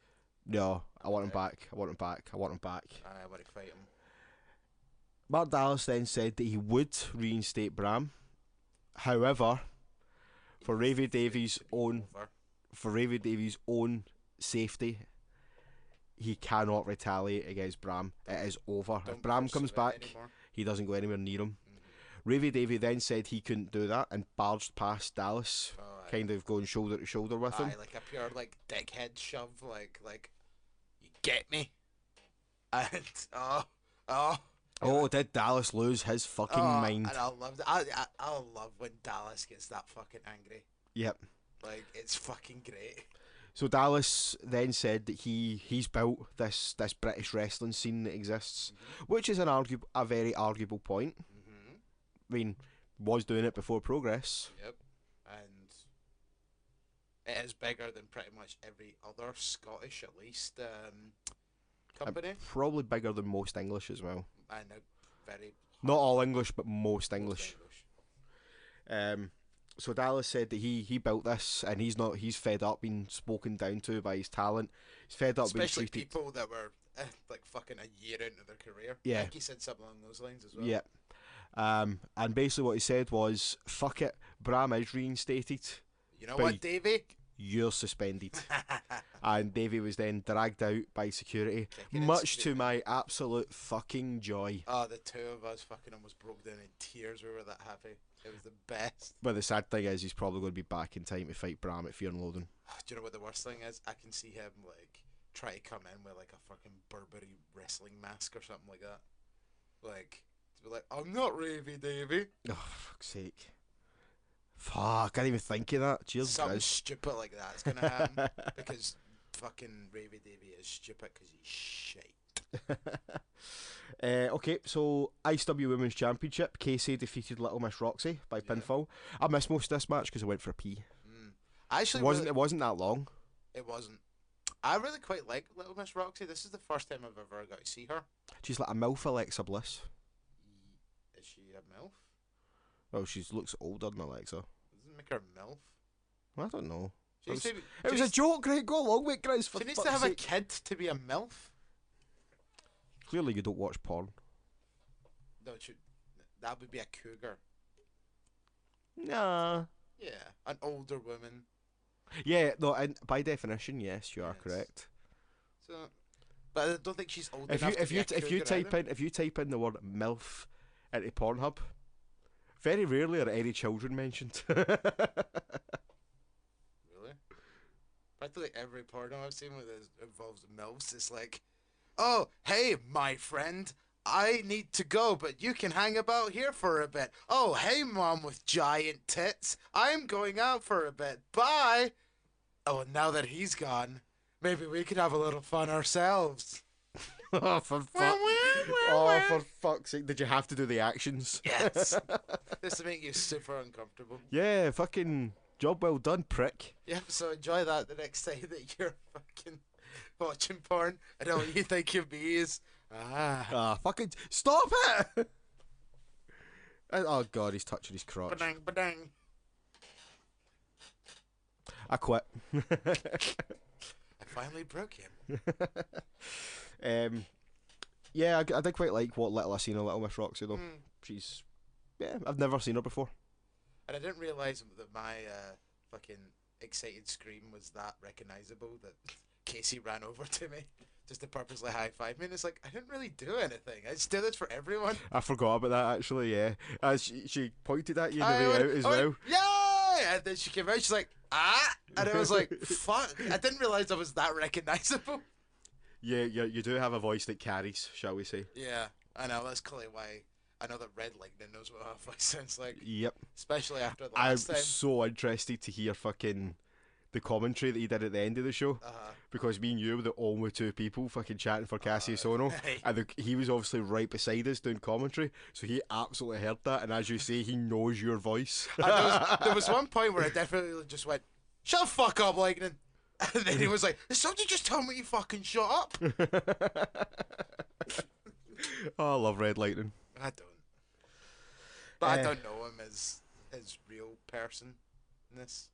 no, I want him back, I want him back, I want him back. I want to fight him. Mark Dallas then said that he would reinstate Bram. However, for Ravy Davies' own safety, he cannot retaliate against Bram. It is over. If Bram comes back, he doesn't go anywhere near him. Ravy Davey then said he couldn't do that and barged past Dallas, kind of going shoulder to shoulder with him. Like a pure dickhead shove, like you get me. And did Dallas lose his fucking mind? And I love I love when Dallas gets that fucking angry. Yep. Like, it's fucking great. So Dallas then said that he's built this British wrestling scene that exists, which is a very arguable point. I mean, was doing it before Progress. Yep. And it is bigger than pretty much every other Scottish, at least, company. Probably bigger than most English as well. And very... Not all English, but most English. So Dallas said that he built this, and he's fed up being spoken down to by his talent. He's fed up especially being treated... people that were like fucking a year into their career. Yeah. I think he said something along those lines as well. Yeah. And basically what he said was, fuck it, Bram is reinstated. You know what, Davey? You're suspended. And Davey was then dragged out by security, much to my absolute fucking joy. Oh, the two of us fucking almost broke down in tears. We were that happy. It was the best. But the sad thing is, he's probably going to be back in time to fight Bram at Fear and Loathing. Do you know what the worst thing is? I can see him like try to come in with like a fucking Burberry wrestling mask or something like that. Like, to be like, I'm not Ravy Davey. Oh, for fuck's sake. Fuck, I didn't even think of that. Cheers, something guys. stupid like that's gonna happen because fucking Ravy Davey is stupid because he's shite. Okay, so ICW Women's Championship, Casey defeated Little Miss Roxy by pinfall. I missed most of this match because I went for a pee. Actually, it wasn't that long. It wasn't. I really quite like Little Miss Roxy. This is the first time I've ever got to see her. She's like a MILF Alexa Bliss. Is she a MILF? Well, she looks older than Alexa. Doesn't make her a MILF. I don't know. It was a joke, right? Go along with it, Chris. She needs to have a kid to be a MILF. Clearly you don't watch porn. No, that would be a cougar. Nah. Yeah, an older woman. Yeah, no, and by definition, yes, you are correct. So, but I don't think she's old enough to be a cougar if you type in the word MILF into Pornhub, very rarely are any children mentioned. Really? Practically every porno I've seen that involves MILFs, it's like, oh, hey, my friend, I need to go, but you can hang about here for a bit. Oh, hey, mom with giant tits, I'm going out for a bit. Bye. Oh, and now that he's gone, maybe we could have a little fun ourselves. For fuck's sake, did you have to do the actions? Yes. Just to make you super uncomfortable. Yeah, fucking job well done, prick. Yeah, so enjoy that the next time that you're fucking watching porn, and all you think of me is, fucking stop it! Oh god, he's touching his crotch. Ba-dang, ba-dang. I quit. I finally broke him. Yeah, I did quite like what little I seen of Little Miss Roxy though. She's, I've never seen her before. And I didn't realise that my fucking excited scream was that recognisable that Casey ran over to me just to purposely high-five me, and it's like, I didn't really do anything. I just did it for everyone. I forgot about that actually, yeah. She pointed at you on the way out as well. Yeah! And then she came out, she's like, and I was like, fuck. I didn't realise I was that recognisable. Yeah, you do have a voice that carries, shall we say. Yeah. I know, that's clearly why I know that Red Lightning knows what our voice sounds like. Yep. Especially after the I'm last time. so interested to hear fucking the commentary that he did at the end of the show. Because me and you were the only two people fucking chatting for Cassius Ohno. And he was obviously right beside us doing commentary, so he absolutely heard that. And as you say, he knows your voice. There was one point where I definitely just went, "Shut the fuck up, Lightning." And then he was like, "Did somebody just tell me you fucking shut up?" Oh, I love Red Lightning. I don't. But I don't know him as his real person in this.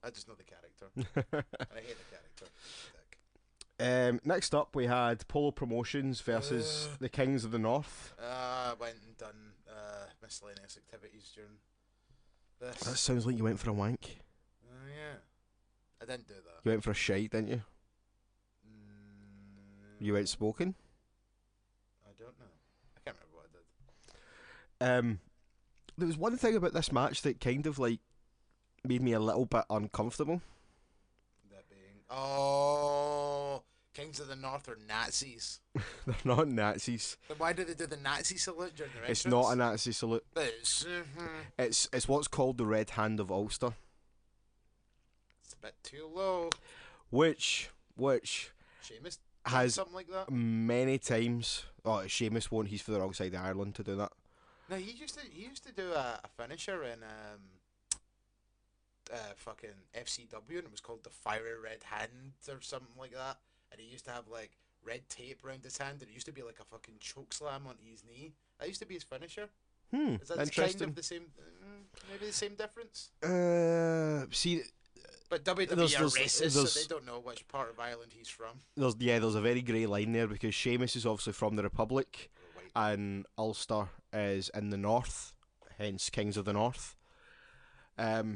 I just know the character. And I hate the character. Next up, we had Polo Promotions versus the Kings of the North. I went and done miscellaneous activities during this. That sounds like you went for a wank. Yeah. I didn't do that. You went for a shite, didn't you? You went smoking? I don't know. I can't remember what I did. There was one thing about this match that kind of like made me a little bit uncomfortable. That being, Kings of the North are Nazis. They're not Nazis. Then why did they do the Nazi salute during their It's entrance? not a Nazi salute. It's what's called the Red Hand of Ulster. It's a bit too low. Which Sheamus has something like that. many times. Oh, Sheamus won't. He's further outside Ireland to do that. No, he used to do a finisher in fucking FCW, and it was called the Fiery Red Hand or something like that. And he used to have like red tape around his hand, and it used to be like a fucking choke slam onto his knee. That used to be his finisher. Is that Interesting. kind of the same? Maybe the same difference. See, But WWE are racist, so they don't know which part of Ireland he's from. there's a very grey line there because Sheamus is obviously from the Republic, and Ulster is in the North, hence Kings of the North. But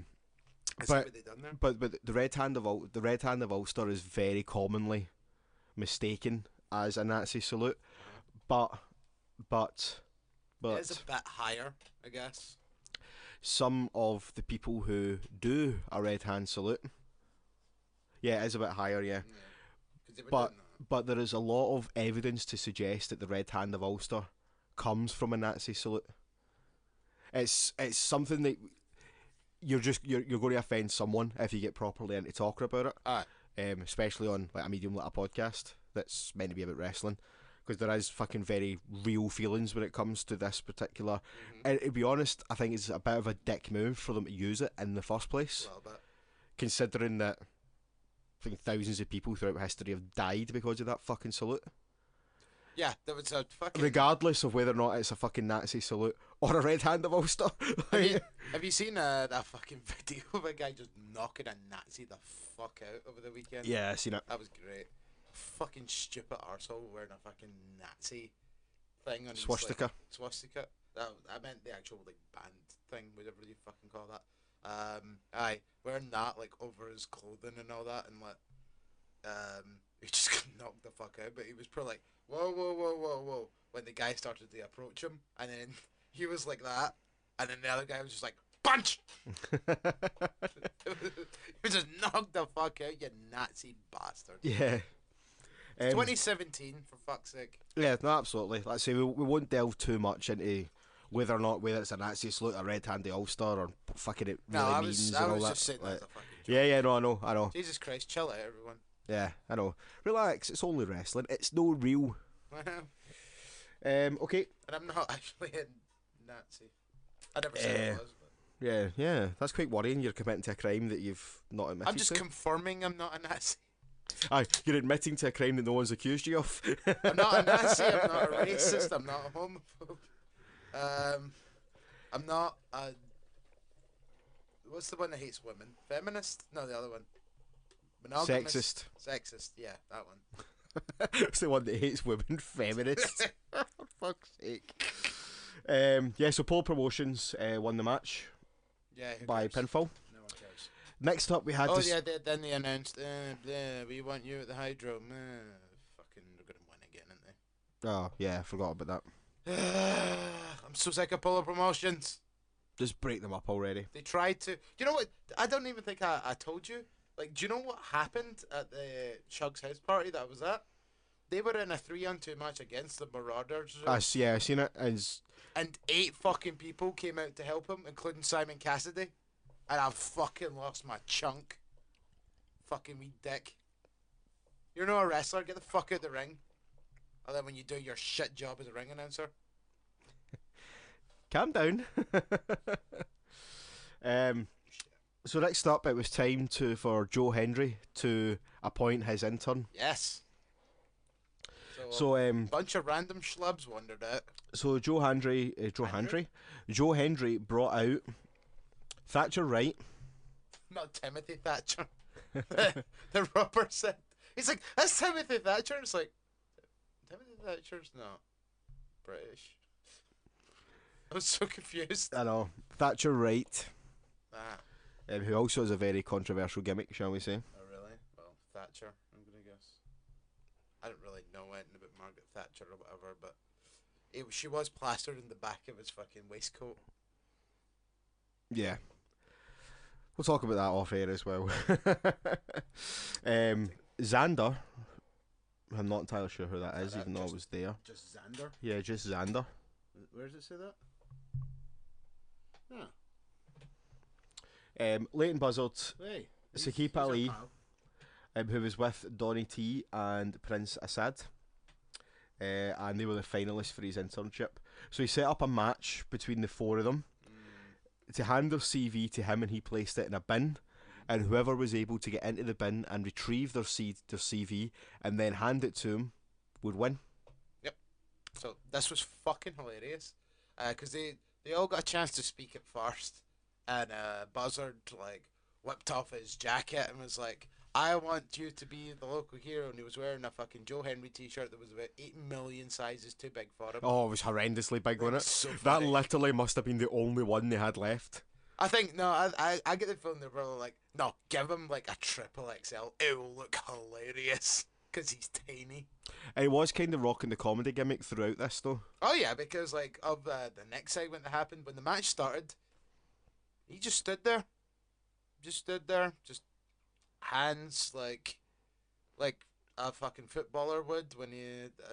the Red Hand of Ulster is very commonly mistaken as a Nazi salute, but It's a bit higher, I guess. Some of the people who do a Red Hand salute, yeah, it is a bit higher, yeah. But there is a lot of evidence to suggest that the Red Hand of Ulster comes from a Nazi salute. It's something that you're going to offend someone if you get properly into talking about it. Especially on like a medium like a podcast that's meant to be about wrestling, because there is fucking very real feelings when it comes to this particular. And to be honest, I think it's a bit of a dick move for them to use it in the first place, A little bit. considering that I think thousands of people throughout history have died because of that fucking salute. Yeah, there was a fucking. Regardless of whether or not it's a fucking Nazi salute or a Red Hand of Ulster. Have you seen that fucking video of a guy just knocking a Nazi the fuck out over the weekend? Yeah, I seen it. That was great. Fucking stupid arsehole wearing a fucking Nazi thing on Swastika. his, like, swastika. I meant the actual like band thing, whatever you fucking call that. Wearing that like over his clothing and all that, and like, he just got knocked the fuck out. But he was probably like, whoa, when the guy started to approach him, and then he was like that, and then the other guy was just like, punch! He just knocked the fuck out, you Nazi bastard. Yeah. 2017, for fuck's sake. Yeah, no, absolutely. Let's say we won't delve too much into whether it's a Nazi salute, a Red Hand of Ulster, or fucking it really means and all that. I was just saying that's a fucking joke. Yeah, no, I know. Jesus Christ, chill out, everyone. Yeah, I know. Relax, it's only wrestling. It's no real. Okay. And I'm not actually a Nazi. I never said I was. But... Yeah, that's quite worrying. You're committing to a crime that you've not admitted to. I'm just confirming I'm not a Nazi. You're admitting to a crime that no one's accused you of. I'm not a Nazi, I'm not a racist, I'm not a homophobe. I'm not a... What's the one that hates women? Feminist? No, the other one. Monogamous? Sexist, yeah, that one. It's the one that hates women. Feminist. For fuck's sake. So Pole Promotions won the match by pinfall. No one cares. Next up we had then they announced, we want you at the Hydro. Fucking, they're going to win again, aren't they? Oh, yeah, I forgot about that. I'm so sick of Polo Promotions. Just break them up already. They tried to... Do you know what? I don't even think I told you. Like, do you know what happened at the Shug's house party that I was at? They were in a 3-on-2 match against the Marauders. I seen it. And 8 fucking people came out to help him, including Simon Cassidy. And I fucking lost my chunk. Fucking wee dick. You're not a wrestler. Get the fuck out the ring. And then when you do your shit job as a ring announcer. Calm down. So next up, it was time for Joe Hendry to appoint his intern. Yes. So bunch of random schlubs wandered out. So Joe Hendry brought out Thatcher Wright. Not Timothy Thatcher. the rubber set. He's like, that's Timothy Thatcher. It's like, Timothy Thatcher's not British. I was so confused. I know. Thatcher Wright. Ah. Who also has a very controversial gimmick, shall we say. Oh, really? Well, Thatcher, I'm going to guess. I don't really know anything about Margaret Thatcher or whatever, but she was plastered in the back of his fucking waistcoat. Yeah. We'll talk about that off air as well. Xander. I'm not entirely sure who that is, even though I was there. Just Xander? Yeah, just Xander. Where does it say that? Leighton Buzzard, Hey, Sakib Ali, who was with Donny T and Prince Assad, and they were the finalists for his internship. So he set up a match between the 4 of them to hand their CV to him, and he placed it in a bin. And whoever was able to get into the bin and retrieve their CV and then hand it to him would win. Yep. So this was fucking hilarious, because they all got a chance to speak at first, and Buzzard like whipped off his jacket and was like, "I want you to be the local hero," and he was wearing a fucking Joe Henry t-shirt that was about 8 million sizes too big for him. Oh, it was horrendously big on it. So that funny. literally must have been the only one they had left. I think I get the feeling they're probably like, no, give him like a triple XL. It will look hilarious because he's tiny. And he was kind of rocking the comedy gimmick throughout this, though. Oh yeah, because like of the next segment that happened when the match started, he just stood there, just hands like a fucking footballer would when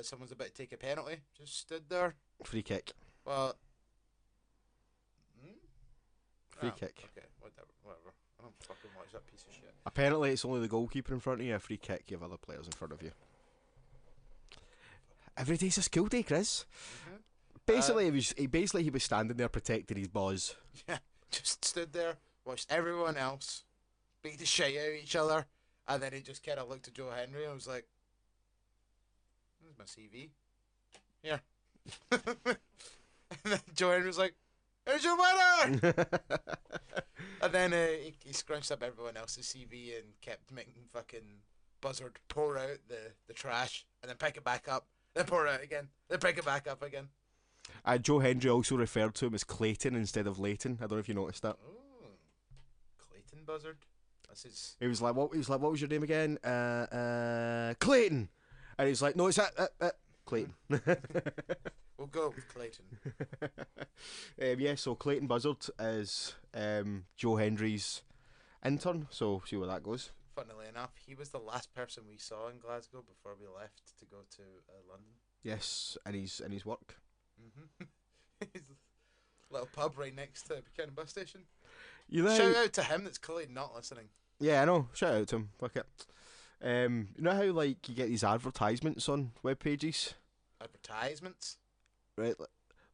someone's about to take a penalty. Just stood there. Free kick. Well. Free kick. Okay, whatever. I don't fucking watch that piece of shit. Apparently, it's only the goalkeeper in front of you. A free kick, you have other players in front of you. Every day's a school day, Chris. Mm-hmm. Basically, he was standing there protecting his boss. Yeah, just stood there, watched everyone else beat the shit out of each other, and then he just kind of looked at Joe Henry and was like, "Here's my CV. Here." And then Joe Henry was like, "Here's your winner!" And then he scrunched up everyone else's CV and kept making fucking Buzzard pour out the trash and then pick it back up, then pour it out again, then pick it back up again. Joe Hendry also referred to him as Clayton instead of Leighton. I don't know if you noticed that. Oh, Clayton Buzzard. That's his. He was like, "What was your name again?" Clayton. And he's like, "No, it's Clayton." We'll go with Clayton. Yeah, so Clayton Buzzard is Joe Hendry's intern, so see where that goes. Funnily enough, he was the last person we saw in Glasgow before we left to go to London. Yes, and his work. Mm-hmm. His little pub right next to Buchanan bus station. You know, shout out to him that's clearly not listening. Yeah, I know. Shout out to him. Fuck it. You know how like you get these advertisements on web pages? Advertisements? Right,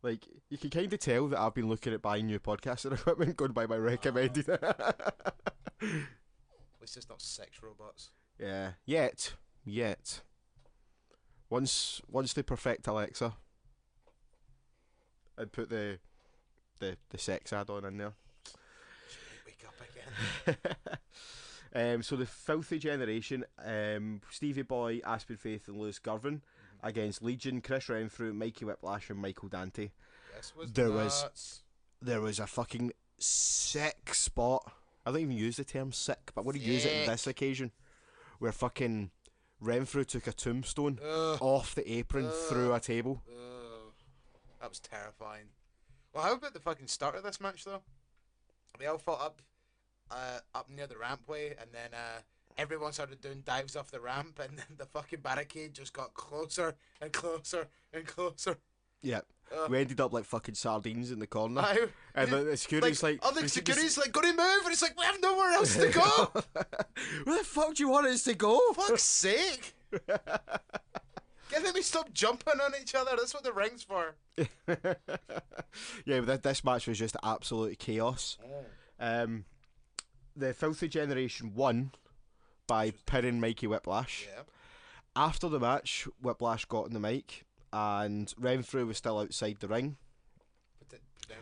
like you can kind of tell that I've been looking at buying new podcasting equipment, going by my recommended. At least it's not sex robots. Yeah, yet. Once they perfect Alexa, I'd put the sex add-on in there. Wake up again. So the Filthy Generation, Stevie Boy, Aspen Faith, and Lewis Girvin. Against Legion, Chris Renfrew, Mikey Whiplash, and Michael Dante. There was a fucking sick spot. I don't even use the term sick, but I want to use it on this occasion, where fucking Renfrew took a tombstone off the apron through a table. That was terrifying. Well, how about the fucking start of this match though? They all fought up near the rampway, and then everyone started doing dives off the ramp, and then the fucking barricade just got closer and closer and closer. Yeah. We ended up like fucking sardines in the corner. Aye. And the security's like... oh, the security's like, go to move, and it's like, we have nowhere else to go. Where the fuck do you want us to go? Fuck's sake. Get them to stop jumping on each other. That's what the ring's for. Yeah, but this match was just absolute chaos. The Filthy Generation won by pinning Mikey Whiplash. Yeah. After the match, Whiplash got on the mic, and Renfrew was still outside the ring,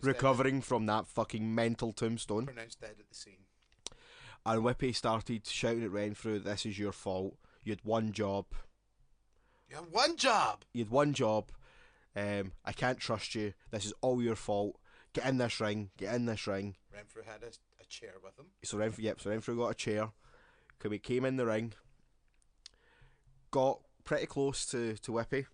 recovering from that fucking mental tombstone. Pronounced dead at the scene. And Whippy started shouting at Renfrew, "This is your fault. You had one job. You have one job. You had one job. I can't trust you. This is all your fault. Get in this ring. Get in this ring." Renfrew had a chair with him. So Renfrew got a chair. He came in the ring, got pretty close to Whippy,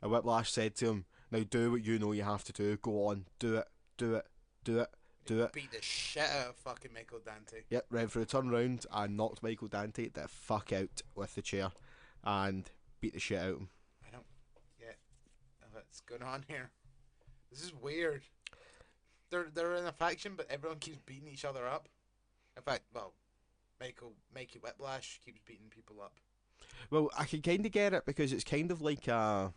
and Whiplash said to him, "Now do what you know you have to do. Go on, do it, do it, do it, do it." Beat the shit out of fucking Michael Dante. Yep, Renfrew turned round and knocked Michael Dante the fuck out with the chair, and beat the shit out of him. I don't get what's going on here. This is weird. They're in a faction, but everyone keeps beating each other up. In fact, well, Mikey Whiplash keeps beating people up. Well, I can kind of get it because it's kind of like a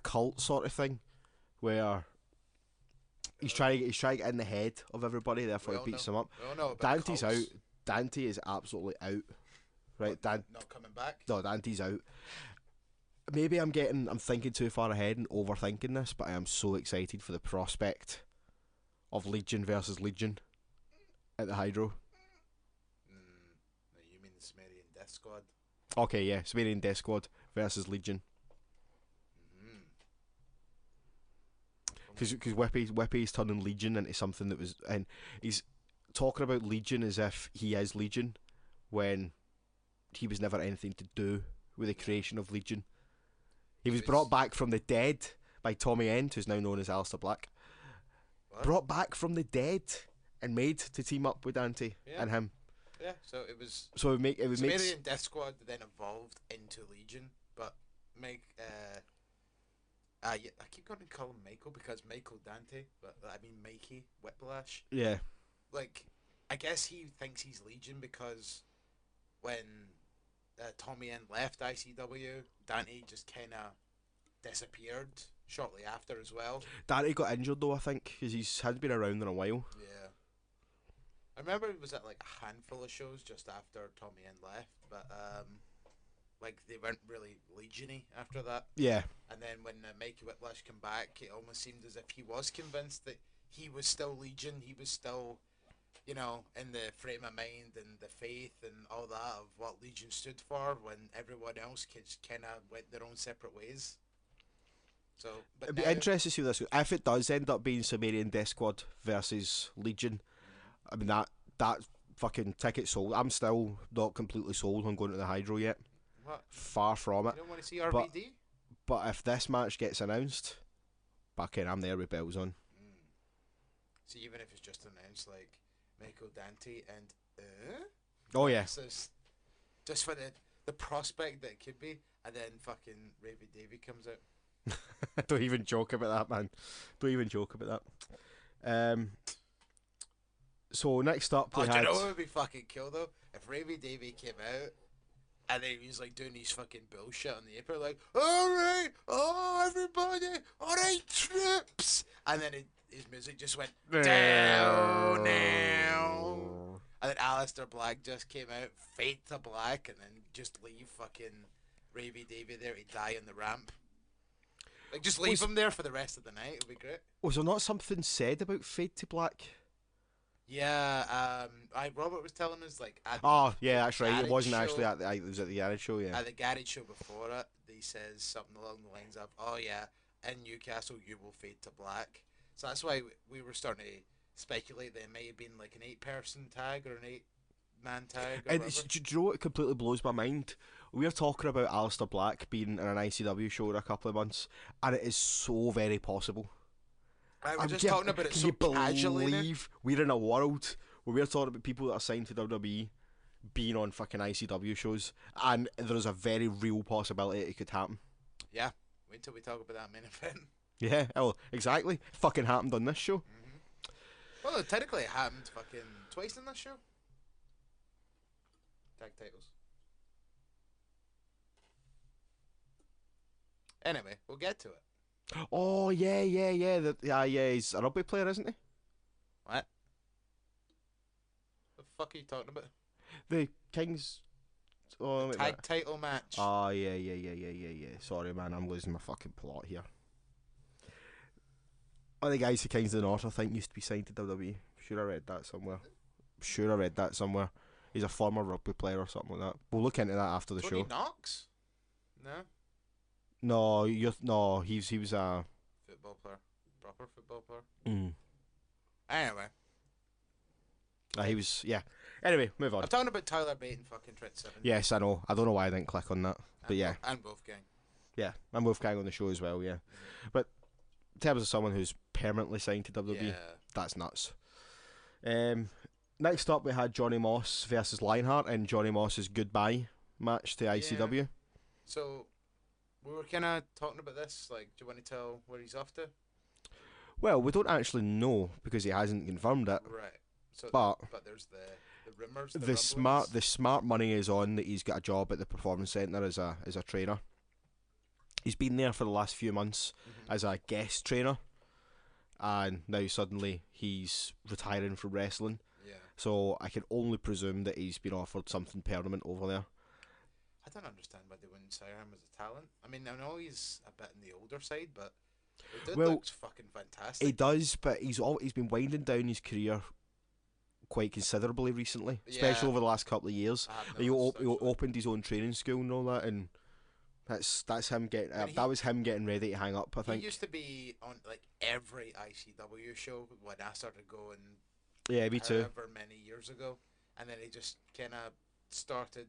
cult sort of thing, where he's trying to get in the head of everybody, therefore he beats them up. We all know about Dante's cults. out. Dante is absolutely out. Right, Not coming back. No, Dante's out. Maybe I'm thinking too far ahead and overthinking this, but I am so excited for the prospect of Legion versus Legion at the Hydro. No, you mean the Sumerian Death Squad? Okay, yeah, Sumerian Death Squad versus Legion. Because Whippy's turning Legion into something that was, and he's talking about Legion as if he is Legion, when he was never anything to do with the creation of Legion. He was brought back from the dead by Tommy End, who's now known as Aleister Black. What? Brought back from the dead and made to team up with Dante and him. Yeah, so it was. So it would make Sumerian Death Squad then evolved into Legion, but I keep going to call him Michael because Michael Dante, but I mean Mikey Whiplash. Yeah. Like, I guess he thinks he's Legion because when Tommy End left ICW, Dante just kind of disappeared shortly after as well. Dante got injured though, I think, because he's had been around in a while. Yeah. I remember it was at like a handful of shows just after Tommy End left, but like they weren't really Legion-y after that. Yeah. And then when Mikey Whiplash came back, it almost seemed as if he was convinced that he was still Legion. He was still, you know, in the frame of mind and the faith and all that of what Legion stood for, when everyone else kind of went their own separate ways. So, but it'd be interesting to see this. If it does end up being Sumerian Death Squad versus Legion, I mean that fucking ticket sold. I'm still not completely sold on going to the Hydro yet. What? Far from it. You don't want to see RVD? But if this match gets announced, back in, I'm there with bells on. So even if it's just announced like Michael Dante and oh yeah, just for the prospect that it could be, and then fucking Ravy Davy comes out. Don't even joke about that, man. Don't even joke about that. So next up we do had. you know what would be fucking cool though? If Ravy Davy came out and then he was like doing his fucking bullshit on the apron, like, alright, oh everybody, alright troops, and then his music just went down now. And then Aleister Black just came out, fade to black, and then just leave fucking Ravy Davy there to die on the ramp. Like, just leave him there for the rest of the night. It would be great. Was there not something said about Fade to Black? Yeah, Robert was telling us, like... Oh, yeah, that's right. It wasn't show, actually at the... It was at the garage show, yeah. At the garage show before it, he says something along the lines of, oh yeah, in Newcastle you will fade to black. So that's why we were starting to speculate that it may have been like an 8-person tag or an 8-man tag. Or and do you know what completely blows my mind? We were talking about Aleister Black being in an ICW show in a couple of months, and it is so very possible. We're just talking about it so casually. Can you believe we're in a world where we're talking about people that are signed to WWE being on fucking ICW shows, and there's a very real possibility it could happen. Yeah. Wait till we talk about that main event. Yeah, well, exactly. Fucking happened on this show. Mm-hmm. Well, technically it happened fucking twice in this show. Tag titles. Anyway, we'll get to it. Oh yeah. He's a rugby player, isn't he? What? The fuck are you talking about? The Kings. Oh, wait a Tag minute. title match. Oh yeah. Sorry, man, I'm losing my fucking plot here. One of the guys who Kings of the North, I think, used to be signed to WWE. Sure, I read that somewhere. He's a former rugby player or something like that. We'll look into that after the Tony show. Knox? No. No, he was a Football player. Proper football player. Mm. Anyway. He was, yeah. Anyway, move on. I'm talking about Tyler Bate and fucking Trent Seven. Yes, I know. I don't know why I didn't click on that, but yeah. And Wolfgang. Yeah, I'm Wolfgang on the show as well, yeah. But in terms of someone who's permanently signed to WWE, Yeah. that's nuts. Next up, we had Johnny Moss versus Lionheart in Johnny Moss's goodbye match to ICW. So, we were kind of talking about this. Like, do you want to tell where he's off to? Well, we don't actually know because he hasn't confirmed it. Right. So, But there's the rumors. The smart money is on that he's got a job at the Performance Centre as a trainer. He's been there for the last few months as a guest trainer, and now suddenly he's retiring from wrestling. Yeah. So I can only presume that he's been offered something permanent over there. I don't understand why they wouldn't hire him as a talent. I mean, I know he's a bit on the older side, but the dude looks fucking fantastic. He does, but he's been winding down his career quite considerably recently, especially over the last couple of years. He opened his own training school and all that, and that's him getting that was him getting ready to hang up. I think he used to be on like every ICW show when I started going. Yeah, me too. However many years ago, and then he just kind of started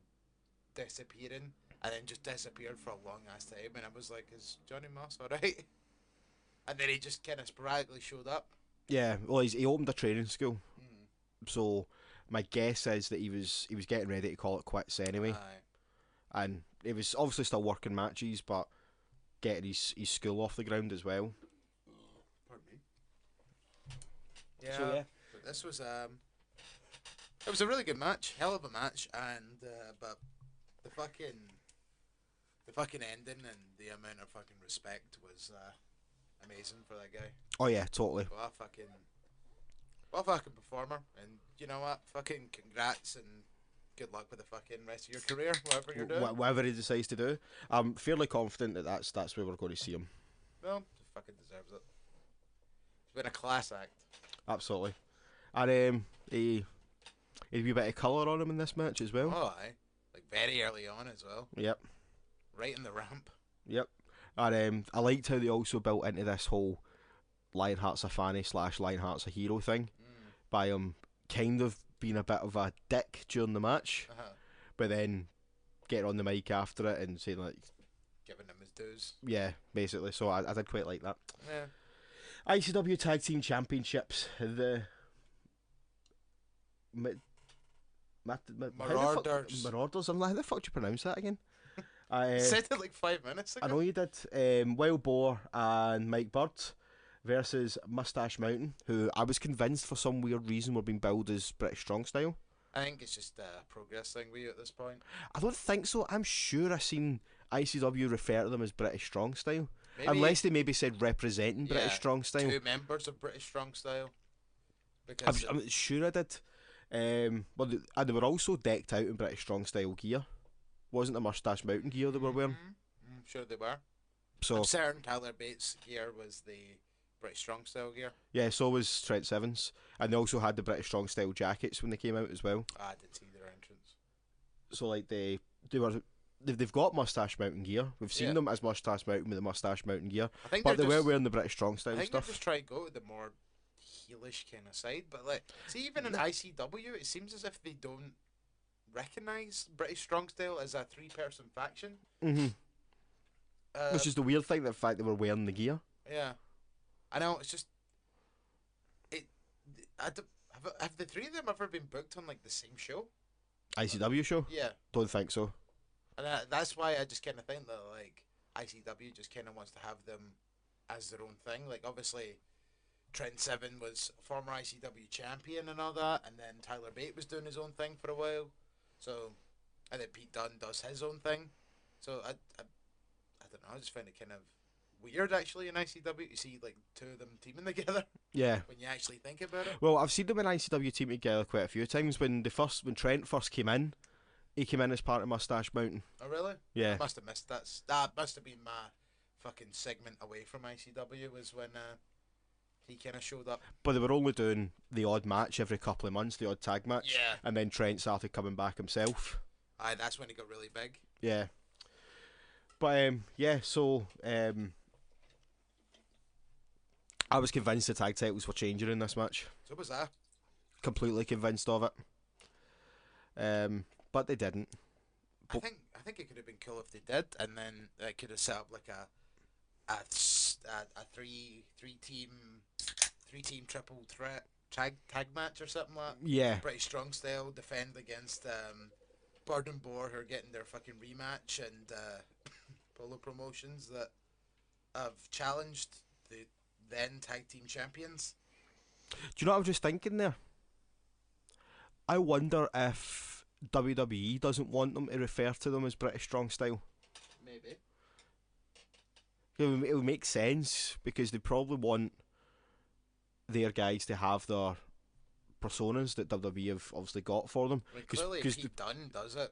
disappearing, and then just disappeared for a long ass time. And I was like, "Is Johnny Moss alright?" And then he just kind of sporadically showed up. Yeah, well, he opened a training school, so my guess is that he was getting ready to call it quits anyway. Aye. And he was obviously still working matches, but getting his school off the ground as well. Pardon me. Yeah. So, yeah. But this was it was a really good match, hell of a match, and but the fucking ending and the amount of fucking respect was amazing for that guy. Oh yeah, totally. What a fucking performer, and you know what? Fucking congrats and good luck with the fucking rest of your career, whatever you're doing. Whatever he decides to do, I'm fairly confident that that's where we're going to see him. Well, he fucking deserves it. He's been a class act. Absolutely. And he had a wee bit of colour on him in this match as well. Oh, aye. Like very early on as well. Yep. Right in the ramp. Yep. And I liked how they also built into this whole Lionheart's a fanny / Lionheart's a hero thing by him kind of being a bit of a dick during the match, but then getting on the mic after it and saying like, giving him his dues. Yeah, basically. So I did quite like that. Yeah. ICW Tag Team Championships. The Marauders. Marauders. I'm like, how the fuck do you pronounce that again? Said it like 5 minutes ago. I know you did. Wild Boar and Mike Bird versus Mustache Mountain, who I was convinced for some weird reason were being billed as British Strong Style. I think it's just a progress thing with you at this point. I don't think so. I'm sure I seen ICW refer to them as British Strong Style. Maybe, unless they maybe said representing British Strong Style. 2 members of British Strong Style. Because I'm sure I did. But they were also decked out in British Strong Style gear. Wasn't the Mustache Mountain gear they were wearing? I'm sure they were. So I'm certain Tyler Bates' gear was the British Strong Style gear. Yeah, so was Trent Seven's. And they also had the British Strong Style jackets when they came out as well. I did see their entrance. So like they've got Mustache Mountain gear. We've seen them as Mustache Mountain with the Mustache Mountain gear. But they were wearing the British Strong Style stuff. I think stuff. they're just trying to go to the more heelish kind of side. But like, see, even in ICW, it seems as if they don't recognise British Strong Style as a 3-person faction. Which is the weird thing, the fact they were wearing the gear. Yeah, I know. It's just have the 3 of them ever been booked on like the same show? ICW show? Yeah. Don't think so. And that's why I just kind of think that, like, ICW just kind of wants to have them as their own thing. Like, obviously, Trent Seven was former ICW champion and all that, and then Tyler Bate was doing his own thing for a while. So, and then Pete Dunne does his own thing. So, I don't know, I just find it kind of weird, actually, in ICW. You see, like, two of them teaming together. Yeah. When you actually think about it. Well, I've seen them in ICW team together quite a few times. When Trent first came in, he came in as part of Mustache Mountain. Oh, really? Yeah. I must have missed that. That must have been my fucking segment away from ICW, was when he kind of showed up. But they were only doing the odd match every couple of months, the odd tag match. Yeah. And then Trent started coming back himself. Aye, that's when he got really big. Yeah. But, yeah, so... I was convinced the tag titles were changing in this match. So was I. Completely convinced of it. But they didn't. I think it could have been cool if they did, and then they could have set up like a three team triple threat tag match or something like that. Yeah. British Strong Style defend against Bird and Boar, who are getting their fucking rematch, and Polo Promotions that have challenged the then tag team champions. Do you know what I was just thinking there? I wonder if WWE doesn't want them to refer to them as British Strong Style. Maybe. It would make sense, because they probably want their guys to have their personas that WWE have obviously got for them. I mean, clearly Pete Dunne does it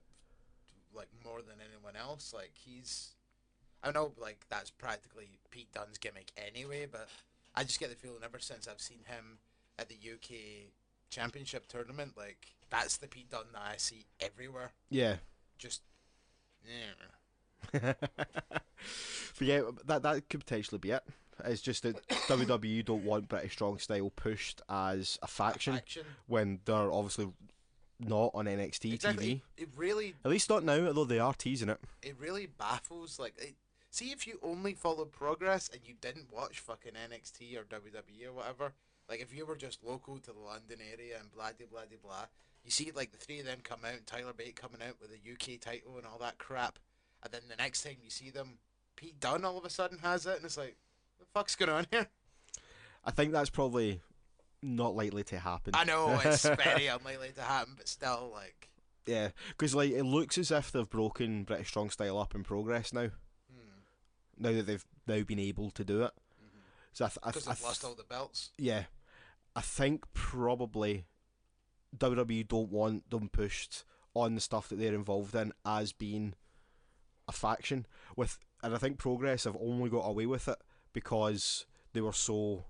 like more than anyone else. Like, I know, like, that's practically Pete Dunne's gimmick anyway, but I just get the feeling ever since I've seen him at the UK Championship tournament, like, that's the Pete Dunne that I see everywhere. Yeah. Just, yeah. But yeah, that could potentially be it. It's just that WWE don't want British Strong Style pushed as a faction when they're obviously not on NXT TV. It really, at least not now, although they are teasing it. It really baffles, like, see, if you only followed Progress and you didn't watch fucking NXT or WWE or whatever, like, if you were just local to the London area and blah de blah de blah, you see, like, the three of them come out, and Tyler Bate coming out with a UK title and all that crap, and then the next time you see them, Pete Dunne all of a sudden has it, and it's like, what the fuck's going on here? I think that's probably not likely to happen. I know, it's very unlikely to happen, but still, like... Yeah, because, like, it looks as if they've broken British Strong Style up in Progress now. Now that they've now been able to do it. So because they've lost all the belts. Yeah. I think probably WWE don't want them pushed on the stuff that they're involved in as being a faction. And I think Progress have only got away with it because they were such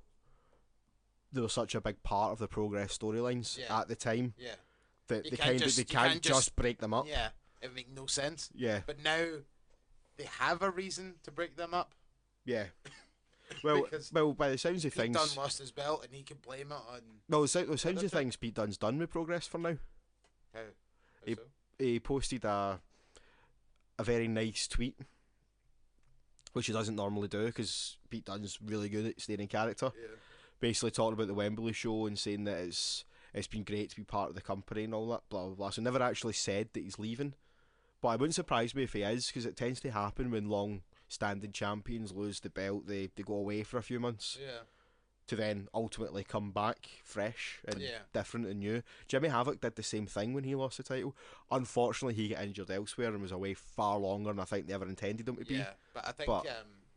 a big part of the Progress storylines at the time. Yeah. That they can't just break them up. Yeah. It would make no sense. Yeah. But now they have a reason to break them up. Yeah. Well, by the sounds of things, Pete Dunne lost his belt, and he can blame it on. No, the sounds of things, Pete Dunne's done with Progress for now. How He posted a very nice tweet, which he doesn't normally do because Pete Dunne's really good at staying in character. Yeah. Basically talking about the Wembley show and saying that it's been great to be part of the company and all that, blah blah blah. So never actually said that he's leaving, but it wouldn't surprise me if he is, because it tends to happen when long-standing champions lose the belt. They go away for a few months. Yeah. To then ultimately come back fresh and different and new. Jimmy Havoc did the same thing when he lost the title. Unfortunately, he got injured elsewhere and was away far longer than I think they ever intended him to be. Yeah, but I think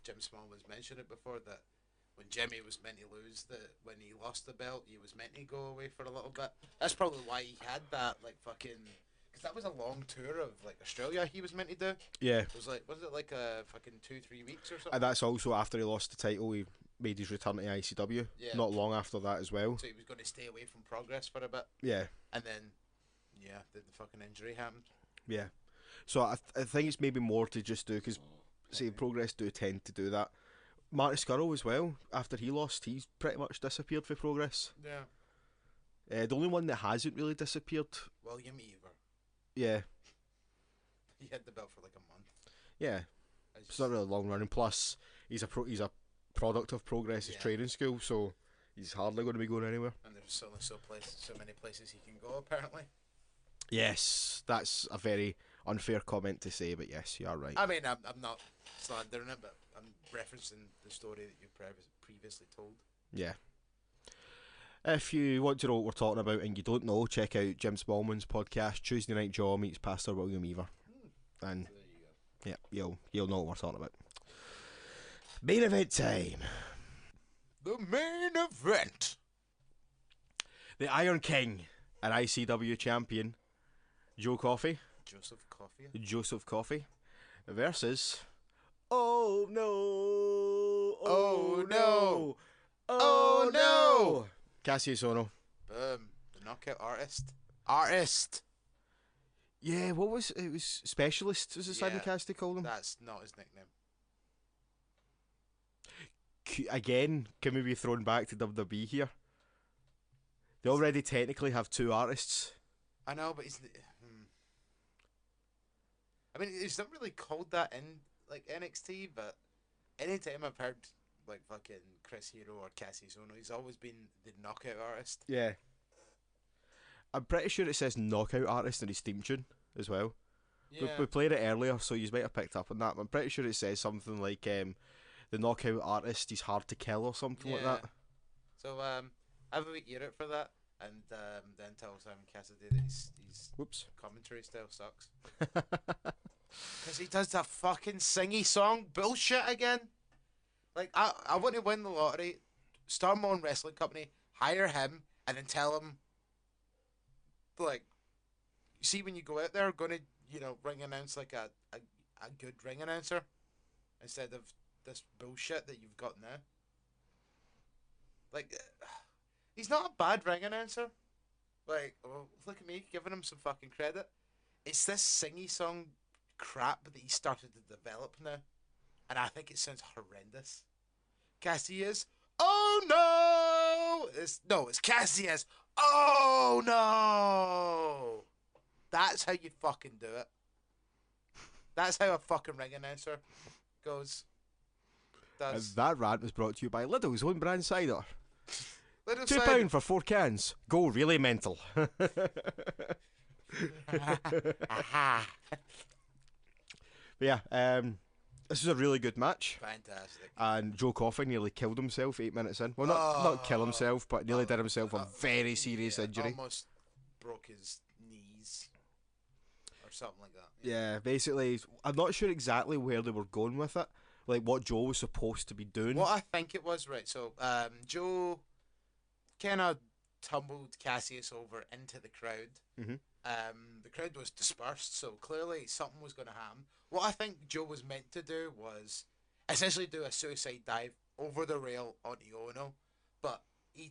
Jim Small was mentioning it before that when Jimmy was meant to lose when he lost the belt, he was meant to go away for a little bit. That's probably why he had that, like, fucking... Because that was a long tour of, like, Australia he was meant to do. Yeah. Was it like a fucking 2-3 weeks or something? And that's also after he lost the title, he made his return to ICW. Yeah. Not long after that as well. So he was going to stay away from Progress for a bit. Yeah. And then, the fucking injury happened. Yeah. So I think it's maybe more to just do, because, say, Progress do tend to do that. Marty Scurll as well, after he lost, he's pretty much disappeared for Progress. Yeah. The only one that hasn't really disappeared... William Ever. Yeah. He had the belt for like a month. Yeah. It's not really long running. Plus, he's a product of Progress's training school, so he's hardly going to be going anywhere. And there's only so many places he can go, apparently. Yes, that's a very unfair comment to say, but yes, you are right. I mean, I'm not slandering it, but I'm referencing the story that you previously told. Yeah. If you want to know what we're talking about and you don't know, check out Jim Smallman's podcast, Tuesday Night Jaw meets Pastor William Ever. And So there you go. yeah, you'll know what we're talking about. Main event time. The main event. The Iron King and ICW champion, Joseph Coffey, versus Oh no! Oh no! Oh no! Cassius Ohno. Boom. The knockout artist. Yeah, what was it? Was Specialist? Was it Simon Cassidy called him? That's not his nickname. Again, can we be thrown back to WWE here? They already technically have two artists. I know, but he's. I mean, it's not really called that in like NXT, but anytime I've heard like fucking Chris Hero or Cassius Ohno, he's always been the knockout artist. Yeah. I'm pretty sure it says knockout artist in his theme tune as well. Yeah. We played it earlier, so you might have picked up on that. But I'm pretty sure it says something like the knockout artist, he's hard to kill or something like that. So have a wee ear out for that, and then tell Simon Cassidy that his Whoops. commentary style sucks. Because he does that fucking singy song bullshit again. Like, I want to win the lottery, start my own wrestling company, hire him, and then tell him, like, you see when you go out there, gonna, ring announce like a good ring announcer instead of this bullshit that you've got now. Like, he's not a bad ring announcer. Like, oh, look at me, giving him some fucking credit. It's this singy song crap that he started to develop now. And I think it sounds horrendous. Cassius, oh no! It's Cassius, oh no! That's how you fucking do it. That's how a fucking ring announcer goes. And that rant was brought to you by Lidl's own brand cider. Little £2 for 4 cans. Go really mental. Aha. But yeah, this was a really good match. Fantastic. And Joe Coffey nearly killed himself 8 minutes in. Well, not kill himself, but nearly did himself a very serious injury. Almost broke his knees. Or something like that. Yeah, basically, I'm not sure exactly where they were going with it. Like, what Joe was supposed to be doing. What I think it was, right, so Joe kind of tumbled Cassius over into the crowd. Mm-hmm. The crowd was dispersed, so clearly something was going to happen. What I think Joe was meant to do was essentially do a suicide dive over the rail onto Ono, but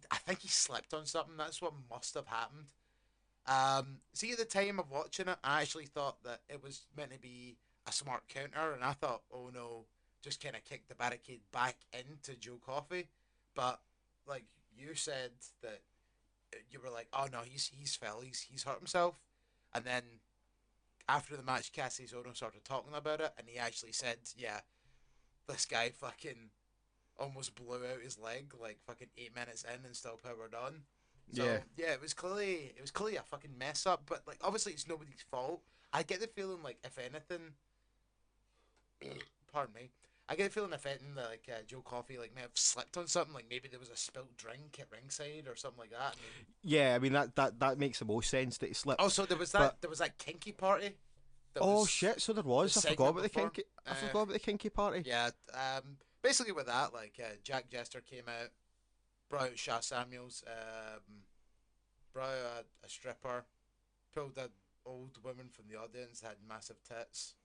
I think he slipped on something. That's what must have happened. See, at the time of watching it, I actually thought that it was meant to be a smart counter, and I thought Ono just kind of kicked the barricade back into Joe Coffey. But like you said, that you were like, oh no, he's fell, he's hurt himself. And then after the match, Cassius Ohno started talking about it, and he actually said, yeah, this guy fucking almost blew out his leg like fucking 8 minutes in and still powered on. So yeah, it was clearly a fucking mess up, but like obviously it's nobody's fault. I get the feeling like if anything, pardon me, I get the feeling if anything that like Joe Coffey like may have slipped on something, like maybe there was a spilled drink at ringside or something like that. Yeah, I mean that makes the most sense that he slipped. Also, there was that kinky party. Shit! So there was. I forgot about the kinky. I forgot about the kinky party. Yeah. Basically with that, like Jack Jester came out, brought out Sha Samuels, brought out a stripper, pulled an old woman from the audience that had massive tits.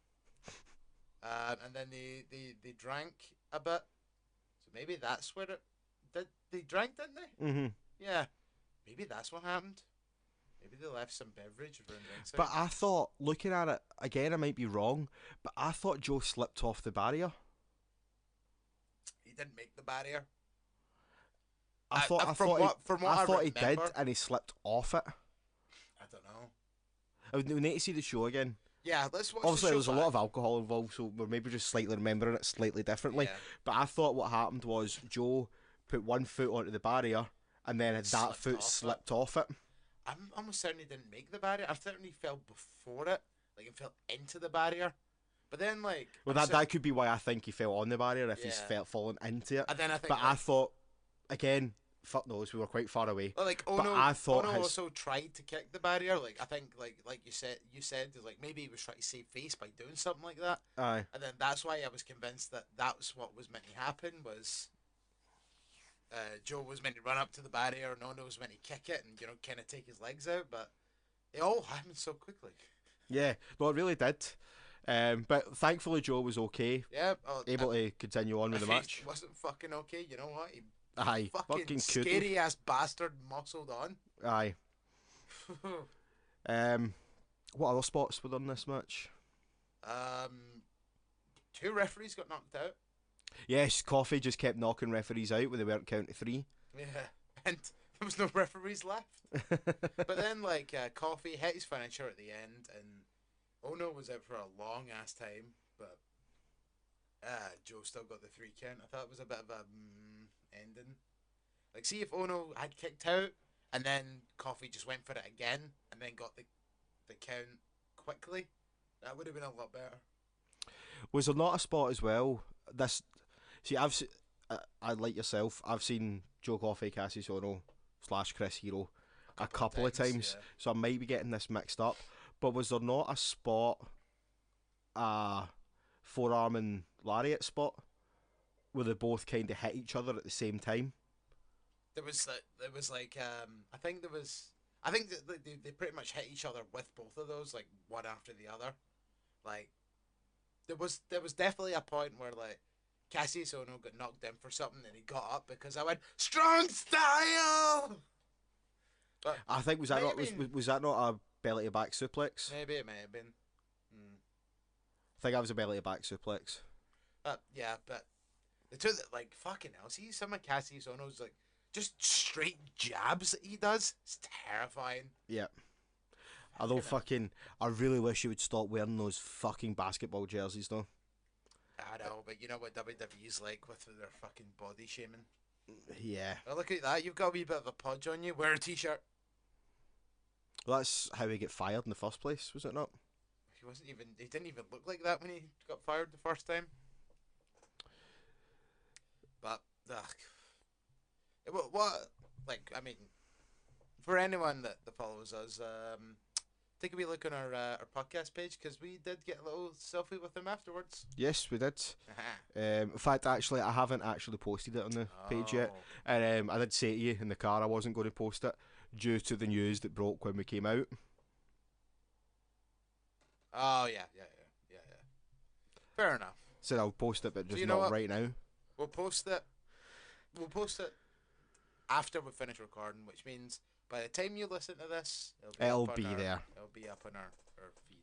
And then they drank a bit, so maybe that's where it. They drank, didn't they? Mm-hmm. Yeah, maybe that's what happened. Maybe they left some beverage around ringside. But I thought, looking at it again, I might be wrong, but I thought Joe slipped off the barrier. He didn't make the barrier. I thought he did, and he slipped off it. I don't know. We need to see the show again. Yeah, let's watch. Obviously, the show there was a back. lot of alcohol involved, so we're maybe just slightly remembering it slightly differently. Yeah. But I thought what happened was Joe put one foot onto the barrier, and then that foot slipped off it. I'm almost certain he didn't make the barrier. I'm certain he fell before it, like he fell into the barrier. But then, like, Well, that could be why I think he fell on the barrier if he's Yeah. fallen into it. And then I think, But I thought, again, fuck knows, we were quite far away. well, like but Ono, I thought Ono his also tried to kick the barrier. Like I think, like you said, is like maybe he was trying to save face by doing something like that. aye. And then that's why I was convinced that that's what was meant to happen. Was Joe was meant to run up to the barrier, and Ono was meant to kick it, and kind of take his legs out. But it all happened so quickly. Yeah, no, it really did. But thankfully Joe was okay, Yeah, able to continue on with the if he match. wasn't fucking okay. You know what? He Aye, fucking couldn't. scary ass bastard muscled on. Aye. What other spots were on this match? 2 referees got knocked out. Yes, Coffee just kept knocking referees out when they weren't counting 3. Yeah, and there was no referees left. But then, like, Coffee hit his finisher at the end, and Ono was out for a long ass time, but Joe still got the 3 count. I thought it was a bit of a ending. Like, see if Ono had kicked out, and then Coffee just went for it again, and then got the count quickly. That would have been a lot better. Was there not a spot as well? I like yourself. I've seen Joe Coffey, Cassius Ono / Chris Hero a couple of times, yeah. so I might be getting this mixed up. But was there not a spot, forearm and lariat spot, where they both kind of hit each other at the same time? I think that they pretty much hit each other with both of those, like one after the other. Like there was definitely a point where like Cassius Ono got knocked in for something and he got up because I went strong style. But I think was that not a belly to back suplex? maybe it may have been. I think that was a belly to back suplex. Yeah, but the two that like fucking hell. See some of Cassius Ono's like just straight jabs that he does. It's terrifying. Yeah. Although I really wish you would stop wearing those fucking basketball jerseys though. I know, but you know what WWE's like with their fucking body shaming. Yeah. Oh, look at that! You've got a wee bit of a podge on you. Wear a t-shirt. Well, that's how he got fired in the first place, was it not? He didn't even look like that when he got fired the first time. But I mean, for anyone that follows us, take a wee look on our podcast page because we did get a little selfie with him afterwards. Yes, we did. In fact, actually, I haven't actually posted it on the page yet, and I did say to you in the car I wasn't going to post it due to the news that broke when we came out. Oh yeah. Fair enough. Said I'll post it, but just you know not what? right now. We'll post it after we finish recording, which means by the time you listen to this, it'll be there. It'll be up on our feed.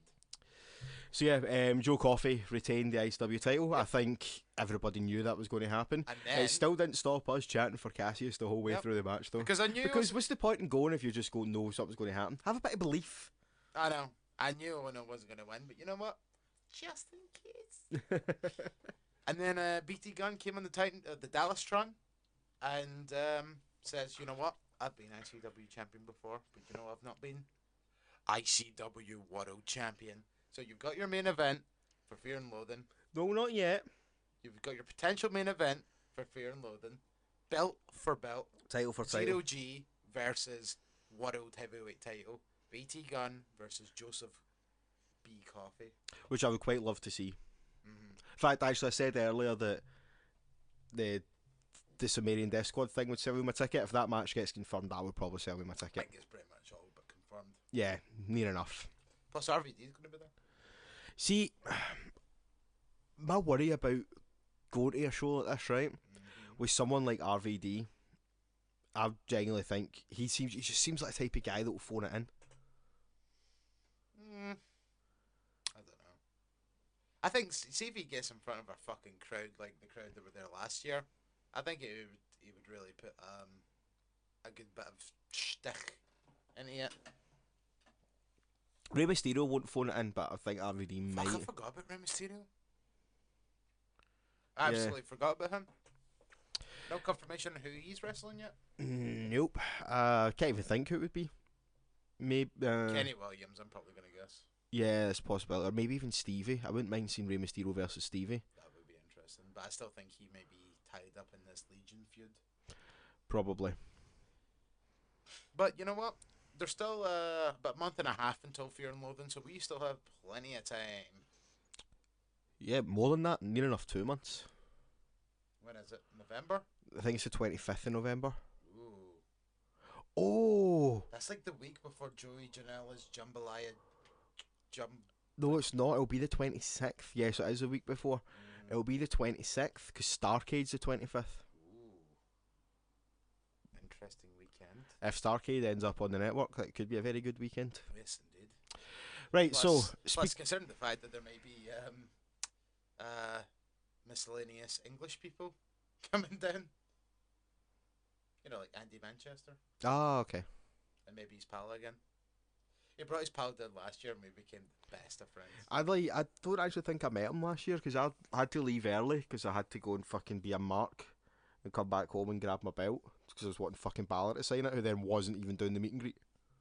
So yeah, Joe Coffey retained the ICW title. Yep. I think everybody knew that was going to happen. And then, it still didn't stop us chanting for Cassius the whole way through the match, though. Because I knew. Because what's the point in going if you just go, no, something's going to happen? Have a bit of belief. I know. I knew Ono wasn't going to win, but you know what? Just in case. And then BT Gunn came on the Dallas-tron and says, you know what? I've been ICW champion before, but you know I've not been ICW World Champion. So you've got your main event for Fear and Loathing. No, not yet. You've got your potential main event for Fear and Loathing. Belt for belt. Title for title. Zero G versus World Heavyweight title. BT Gunn versus Joseph B. Coffey. Which I would quite love to see. Mm-hmm. In fact, actually, I said earlier that the Sumerian Death Squad thing would sell me my ticket. If that match gets confirmed, that would probably sell me my ticket. I think it's pretty much all but confirmed. Yeah, near enough. Plus RVD's going to be there. See, my worry about going to a show like this, right, with someone like RVD, I genuinely think he just seems like the type of guy that will phone it in. I don't know. I think, see if he gets in front of a fucking crowd like the crowd that were there last year, I think he would really put a good bit of shtick into it. Rey Mysterio won't phone it in, but I think RVD might. I forgot about Rey Mysterio. I absolutely forgot about him. No confirmation on who he's wrestling yet? Nope. Can't even think who it would be. Maybe Kenny Williams, I'm probably going to guess. yeah, it's possible, or maybe even Stevie. I wouldn't mind seeing Rey Mysterio versus Stevie. That would be interesting, but I still think he may be tied up in this Legion feud. Probably. But you know what? There's still about a month and a half until Fear and Loathing, so we still have plenty of time. Yeah, more than that. Near enough 2 months. When is it? November? I think it's the 25th of November. Ooh. Oh! That's like the week before Joey Janela's Jambalaya No, it's not. It'll be the 26th. Yes, it is a week before. It'll be the 26th, because Starcade's the 25th. Ooh. Interesting weekend. If Starcade ends up on the network, that could be a very good weekend. Yes, indeed. Right, Plus, considering the fact that there may be miscellaneous English people coming down. You know, like Andy Manchester. Ah, okay. And maybe his pal again. He brought his pal down last year and we became the best of friends. I don't actually think I met him last year, because I had to leave early because I had to go and fucking be a mark and come back home and grab my belt because I was wanting fucking Balor to sign it, who then wasn't even doing the meet and greet.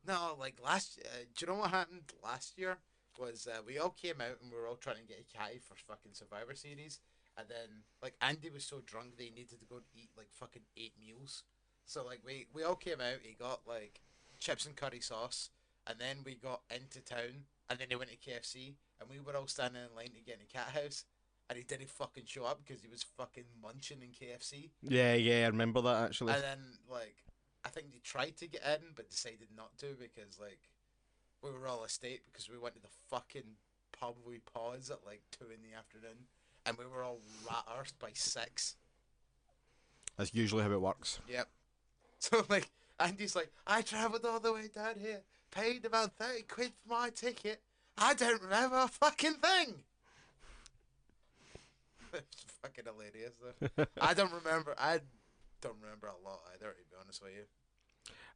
No, like do you know what happened last year? Was we all came out and we were all trying to get a catty for fucking Survivor Series, and then like Andy was so drunk that he needed to go and eat like fucking 8 meals. So like we all came out. He got like chips and curry sauce, and then we got into town, and then he went to KFC, and we were all standing in line to get in a cat house, and he didn't fucking show up because he was fucking munching in KFC. Yeah, I remember that actually. And then like I think they tried to get in but decided not to because like we were all asleep because we went to the fucking pub we paused at like 2 in the afternoon, and we were all rat-arsed by 6. That's usually how it works. Yep. So like Andy's like, I travelled all the way down here, paid about 30 quid for my ticket. I don't remember a fucking thing. It's fucking hilarious though. I don't remember a lot either, to be honest with you.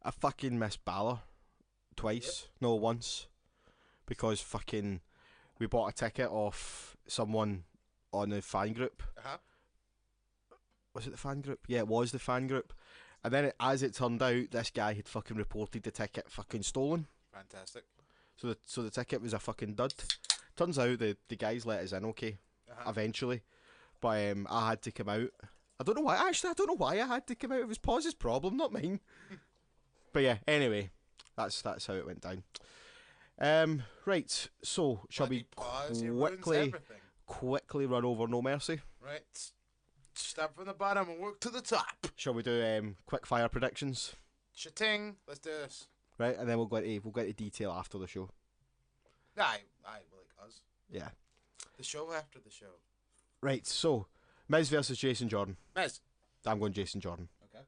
I fucking missed Balor twice. Yep. No, once. Because fucking we bought a ticket off someone on the fan group. Uh-huh. Was it the fan group? Yeah, it was the fan group. And then as it turned out, this guy had fucking reported the ticket fucking stolen. Fantastic. So the ticket was a fucking dud. Turns out the guys let us in okay, eventually. But I had to come out. I don't know why. Actually, I don't know why I had to come out. It was Paus's problem, not mine. But yeah, anyway, that's how it went down. Right, so shall we quickly run over No Mercy? Right. Start from the bottom and work to the top. Shall we do quick fire predictions? Cha-ting. Let's do this. Right, and then we'll go into detail after the show. Aye, like us. Yeah. The show after the show. Right, so Miz versus Jason Jordan. Miz. I'm going Jason Jordan. Okay.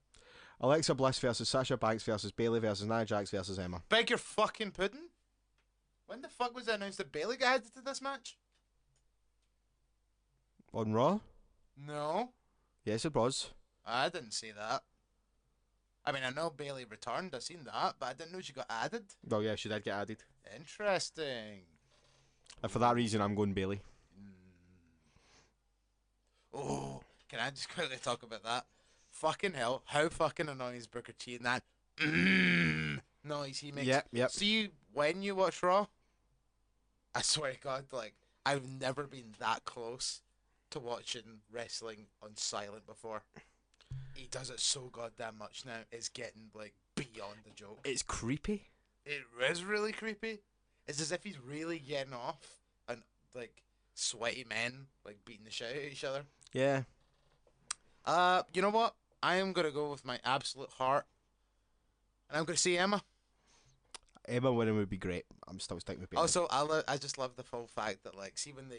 Alexa Bliss versus Sasha Banks versus Bayley versus Nia Jax versus Emma. Beg your fucking pudding? When the fuck was it announced that Bayley got added to this match? On Raw? No. Yes, it was. I didn't see that. I mean, I know Bayley returned. I've seen that, but I didn't know she got added. Oh yeah, she did get added. Interesting. And for that reason, I'm going Bayley. Oh, can I just quickly talk about that? Fucking hell, how fucking annoying is Booker T in that noise he makes? Yep. See, when you watch Raw, I swear to God, like, I've never been that close to watching wrestling on silent before. He does it so goddamn much now. It's getting, like, beyond the joke. It's creepy. It is really creepy. It's as if he's really getting off and, like, sweaty men, like, beating the shit out of each other. Yeah. You know what? I am going to go with my absolute heart. And I'm going to see Emma. Emma winning would be great. I'm still sticking with Bayley. Also, I just love the full fact that, like, see when the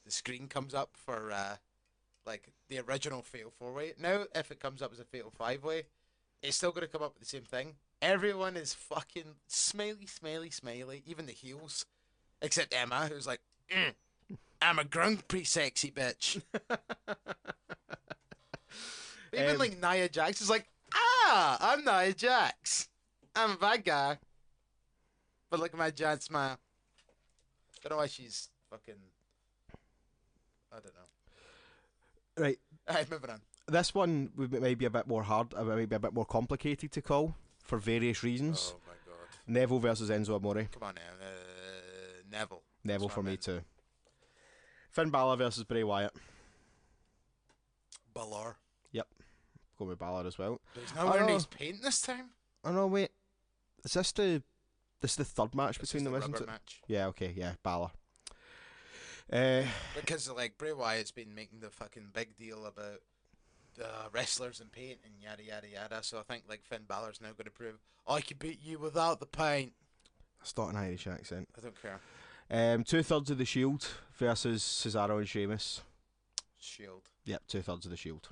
screen comes up for, like, the original Fatal 4-Way. Now, if it comes up as a Fatal 5-Way, it's still going to come up with the same thing. Everyone is fucking smiley, even the heels. Except Emma, who's like, I'm a grumpy sexy bitch. Even like Nia Jax is like, I'm Nia Jax. I'm a bad guy. But look at my giant smile. Don't know why she's fucking, I don't know. Right. Alright, moving on. This one may be a bit more hard, maybe a bit more complicated to call for various reasons. Oh my god. Neville versus Enzo Amore. Come on now. Neville. Neville That's for what I me meant. too. Finn Balor versus Bray Wyatt. Balor. Yep. Go with Balor as well. But he's not wearing his paint this time. Oh no, wait. Is this the third match between them, isn't rubber it? match. Yeah, okay, yeah, Balor. Because like Bray Wyatt's been making the fucking big deal about wrestlers and paint and yada yada yada. So I think like Finn Balor's now going to prove I can beat you without the paint. That's not an Irish accent. I don't care. 2/3 of the Shield versus Cesaro and Sheamus. Shield. Yep, 2/3 of the Shield.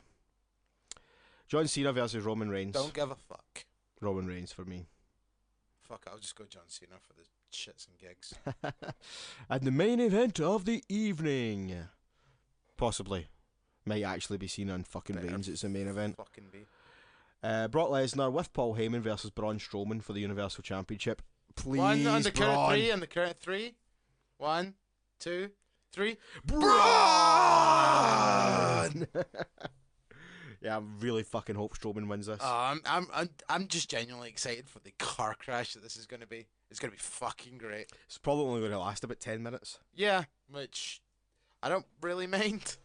John Cena versus Roman Reigns. Don't give a fuck. Roman Reigns for me. Fuck, I'll just go John Cena for the shits and gigs. And the main event of the evening. Possibly. Might actually be Cena and fucking Better Reigns. It's the main event. Fucking be. Brock Lesnar with Paul Heyman versus Braun Strowman for the Universal Championship. Please, One on the count of Braun. three. On the count of three. 1, 2, 3. Braun! Yeah, I really fucking hope Strowman wins this. I'm just genuinely excited for the car crash that this is going to be. It's going to be fucking great. It's probably only going to last about 10 minutes. Yeah, which I don't really mind.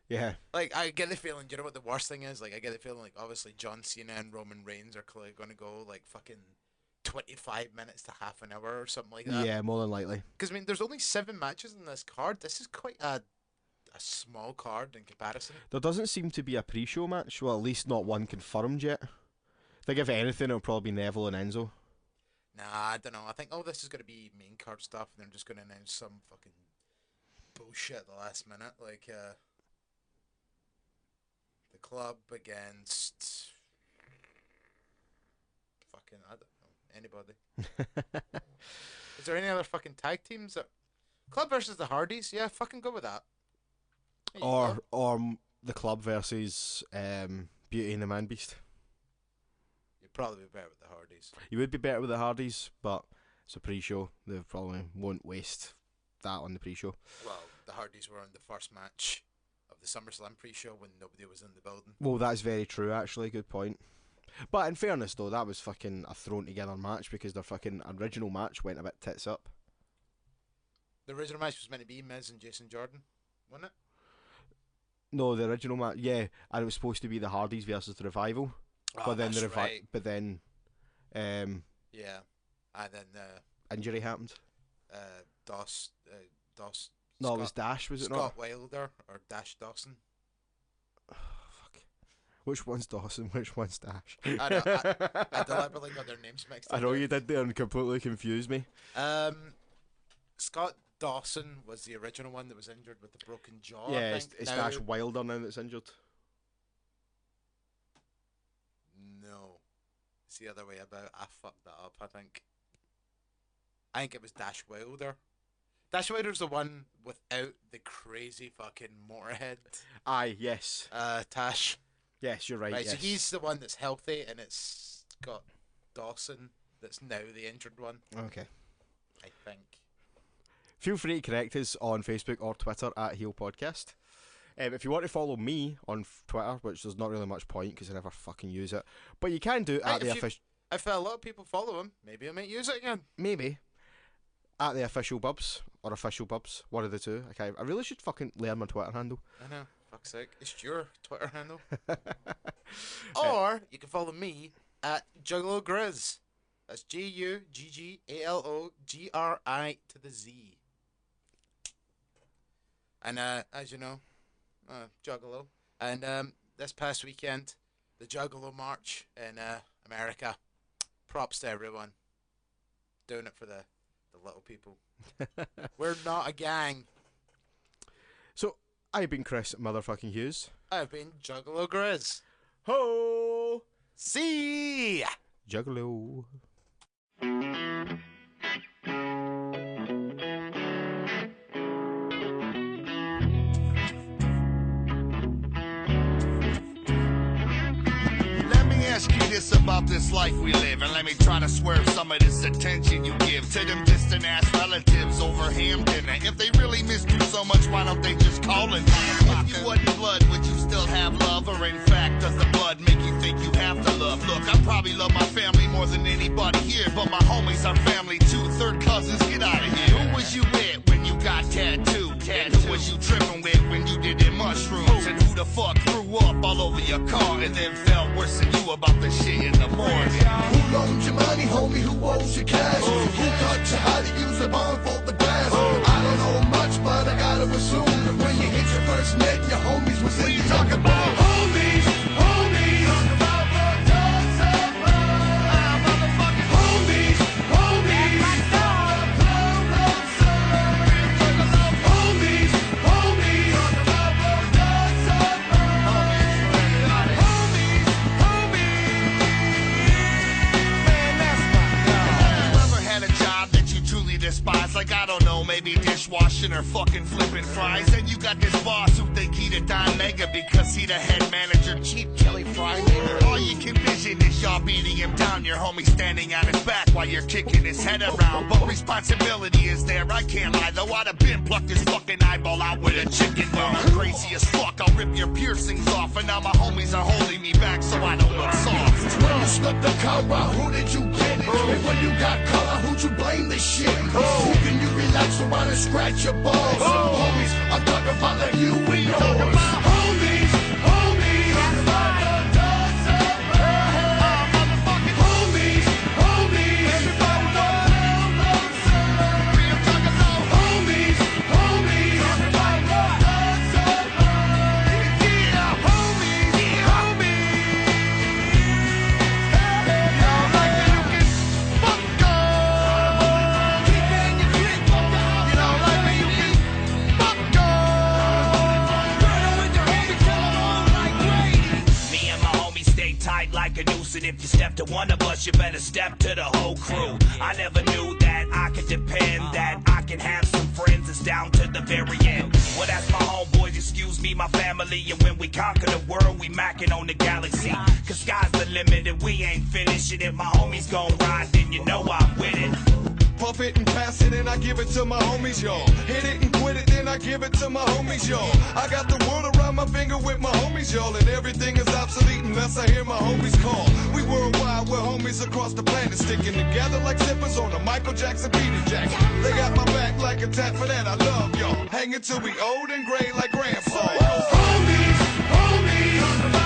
Yeah. Like, I get the feeling, do you know what the worst thing is? Like, I get the feeling, like, obviously John Cena and Roman Reigns are clearly going to go, like, fucking 25 minutes to half an hour or something like that. Yeah, more than likely. Because, I mean, there's only 7 matches in this card. This is quite a small card in comparison. There doesn't seem to be a pre-show match. Well, at least not one confirmed yet. I think if anything, it'll probably be Neville and Enzo. Nah, I don't know. I think, this is going to be main card stuff, and they're just going to announce some fucking bullshit at the last minute. Like, the club against fucking, I don't know, anybody. Is there any other fucking tag teams that club versus the Hardys? Yeah, fucking go with that. There you go. Or the club versus Beauty and the Man Beast. You'd probably be better with the Hardys. You would be better with the Hardys, but it's a pre-show. They probably won't waste that on the pre-show. Well, the Hardys were on the first match of the SummerSlam pre-show when nobody was in the building. Well, that's very true, actually. Good point. But in fairness, though, that was fucking a thrown-together match because their fucking original match went a bit tits up. The original match was meant to be Miz and Jason Jordan, wasn't it? No, the original match, yeah, and it was supposed to be the Hardys versus the Revival. But then that's right. But then, Yeah, and then injury happened. Doss. No, it was Dash, was it Scott not? Wilder or Dash Dawson. Fuck. Which one's Dawson? Which one's Dash? I know. I deliberately got their names mixed up. I know there. you did there and completely confused me. Scott Dawson was the original one that was injured with the broken jaw. Yeah, I it's think. Dash Wilder now that's injured. No, it's the other way about. I fucked that up. I think it was Dash Wilder. Dash Wilder's the one without the crazy fucking motorhead. Aye, yes. Tash. Yes, you're right, Right, yes. so he's the one that's healthy, and it's Scott Dawson that's now the injured one. Okay. I think. Feel free to correct us on Facebook or Twitter at Heel Podcast. If you want to follow me on Twitter, which there's not really much point because I never fucking use it, but you can do at the official. If a lot of people follow him, maybe I might use it again. Maybe at the official Bubs or official Bubs, one of the two. Okay, I really should fucking learn my Twitter handle. I know, fuck's sake. It's your Twitter handle. Or you can follow me at Juggalo Grizz. That's GUGGALOGRI. And as you know, Juggalo. And this past weekend, the Juggalo March in America. Props to everyone. Doing it for the little people. We're not a gang. So, I've been Chris motherfucking Hughes. I've been Juggalo Grizz. Ho! See ya! Juggalo. Ask you this about this life we live, and let me try to swerve some of this attention you give to them distant ass relatives over Hampton. And if they really missed you so much, why don't they just call it? If you wasn't blood, would you still have love, or in fact does the blood blood make you think you have to love. Look, I probably love my family more than anybody here, but my homies are family too. Third cousins, get out of here. Who was you with when you got tattooed? And who was you tripping with when you did it mushrooms? And who the fuck threw up all over your car and then felt worse than you about the shit in the morning? Who loaned you money, homie? Who owes you cash? Who taught you how to use a bond for the glass? I don't know much, but I gotta assume that when you hit your first net, your homies was in. You talk about homies, homies. Talk about the dogs of love. Motherfucking homies, homies. My dog. Homies, homies. Talk about the dogs of love. Homies, homies. Man, that's my dog. You ever had a job that you truly despise? Like, I don't know, maybe dishwashing or fucking flipping fries. And you got this boss who think he the Don Mega because he the head manager, cheap Kelly Fry nigga. All you can vision is y'all beating him down, your homie standing on his back while you're kicking his head around. But responsibility is there, I can't lie though. I'd have been plucked his fucking eyeball out with a chicken bone. I'm crazy as fuck, I'll rip your piercings off. And now my homies are holding me back so I don't look soft. When you snuck the car out, who did you get it? And when you got color, who'd you blame this shit? Who can you relax around and scratch your balls? Homies, I'm talking about like you and yours. Homies, homies. Talk about the dogs of love. Motherfucking homies, homies. Everybody knows I'm talking about homies, homies. Talk about the dogs of love. Yeah, homies, homies. Y'all like that you can fuck up. Keep it in your drink, fuck up. You don't like me, you can fuck up. Murder with your homie, kill 'em all like Brady. Me and my homies stay tight like a noose, and if you step to one of us, you better step to the whole crew. I never knew that I could depend, that I can have some friends that's down to the very end. Well, that's my homeboys, excuse me, my family, and when we conquer the world, we macking on the galaxy. Cause sky's the limit and we ain't finished, and if my homies gon' ride, then you know I'm with it. Puff it and pass it and I give it to my homies, y'all. Hit it and quit it, then I give it to my homies, y'all. I got the world around my finger with my homies, y'all. And everything is obsolete unless I hear my homies call. We worldwide, we're homies across the planet, sticking together like zippers on a Michael Jackson Peter jacket. They got my back like a tat, for that I love y'all. Hanging till we old and gray like grandpa. Homies, homies.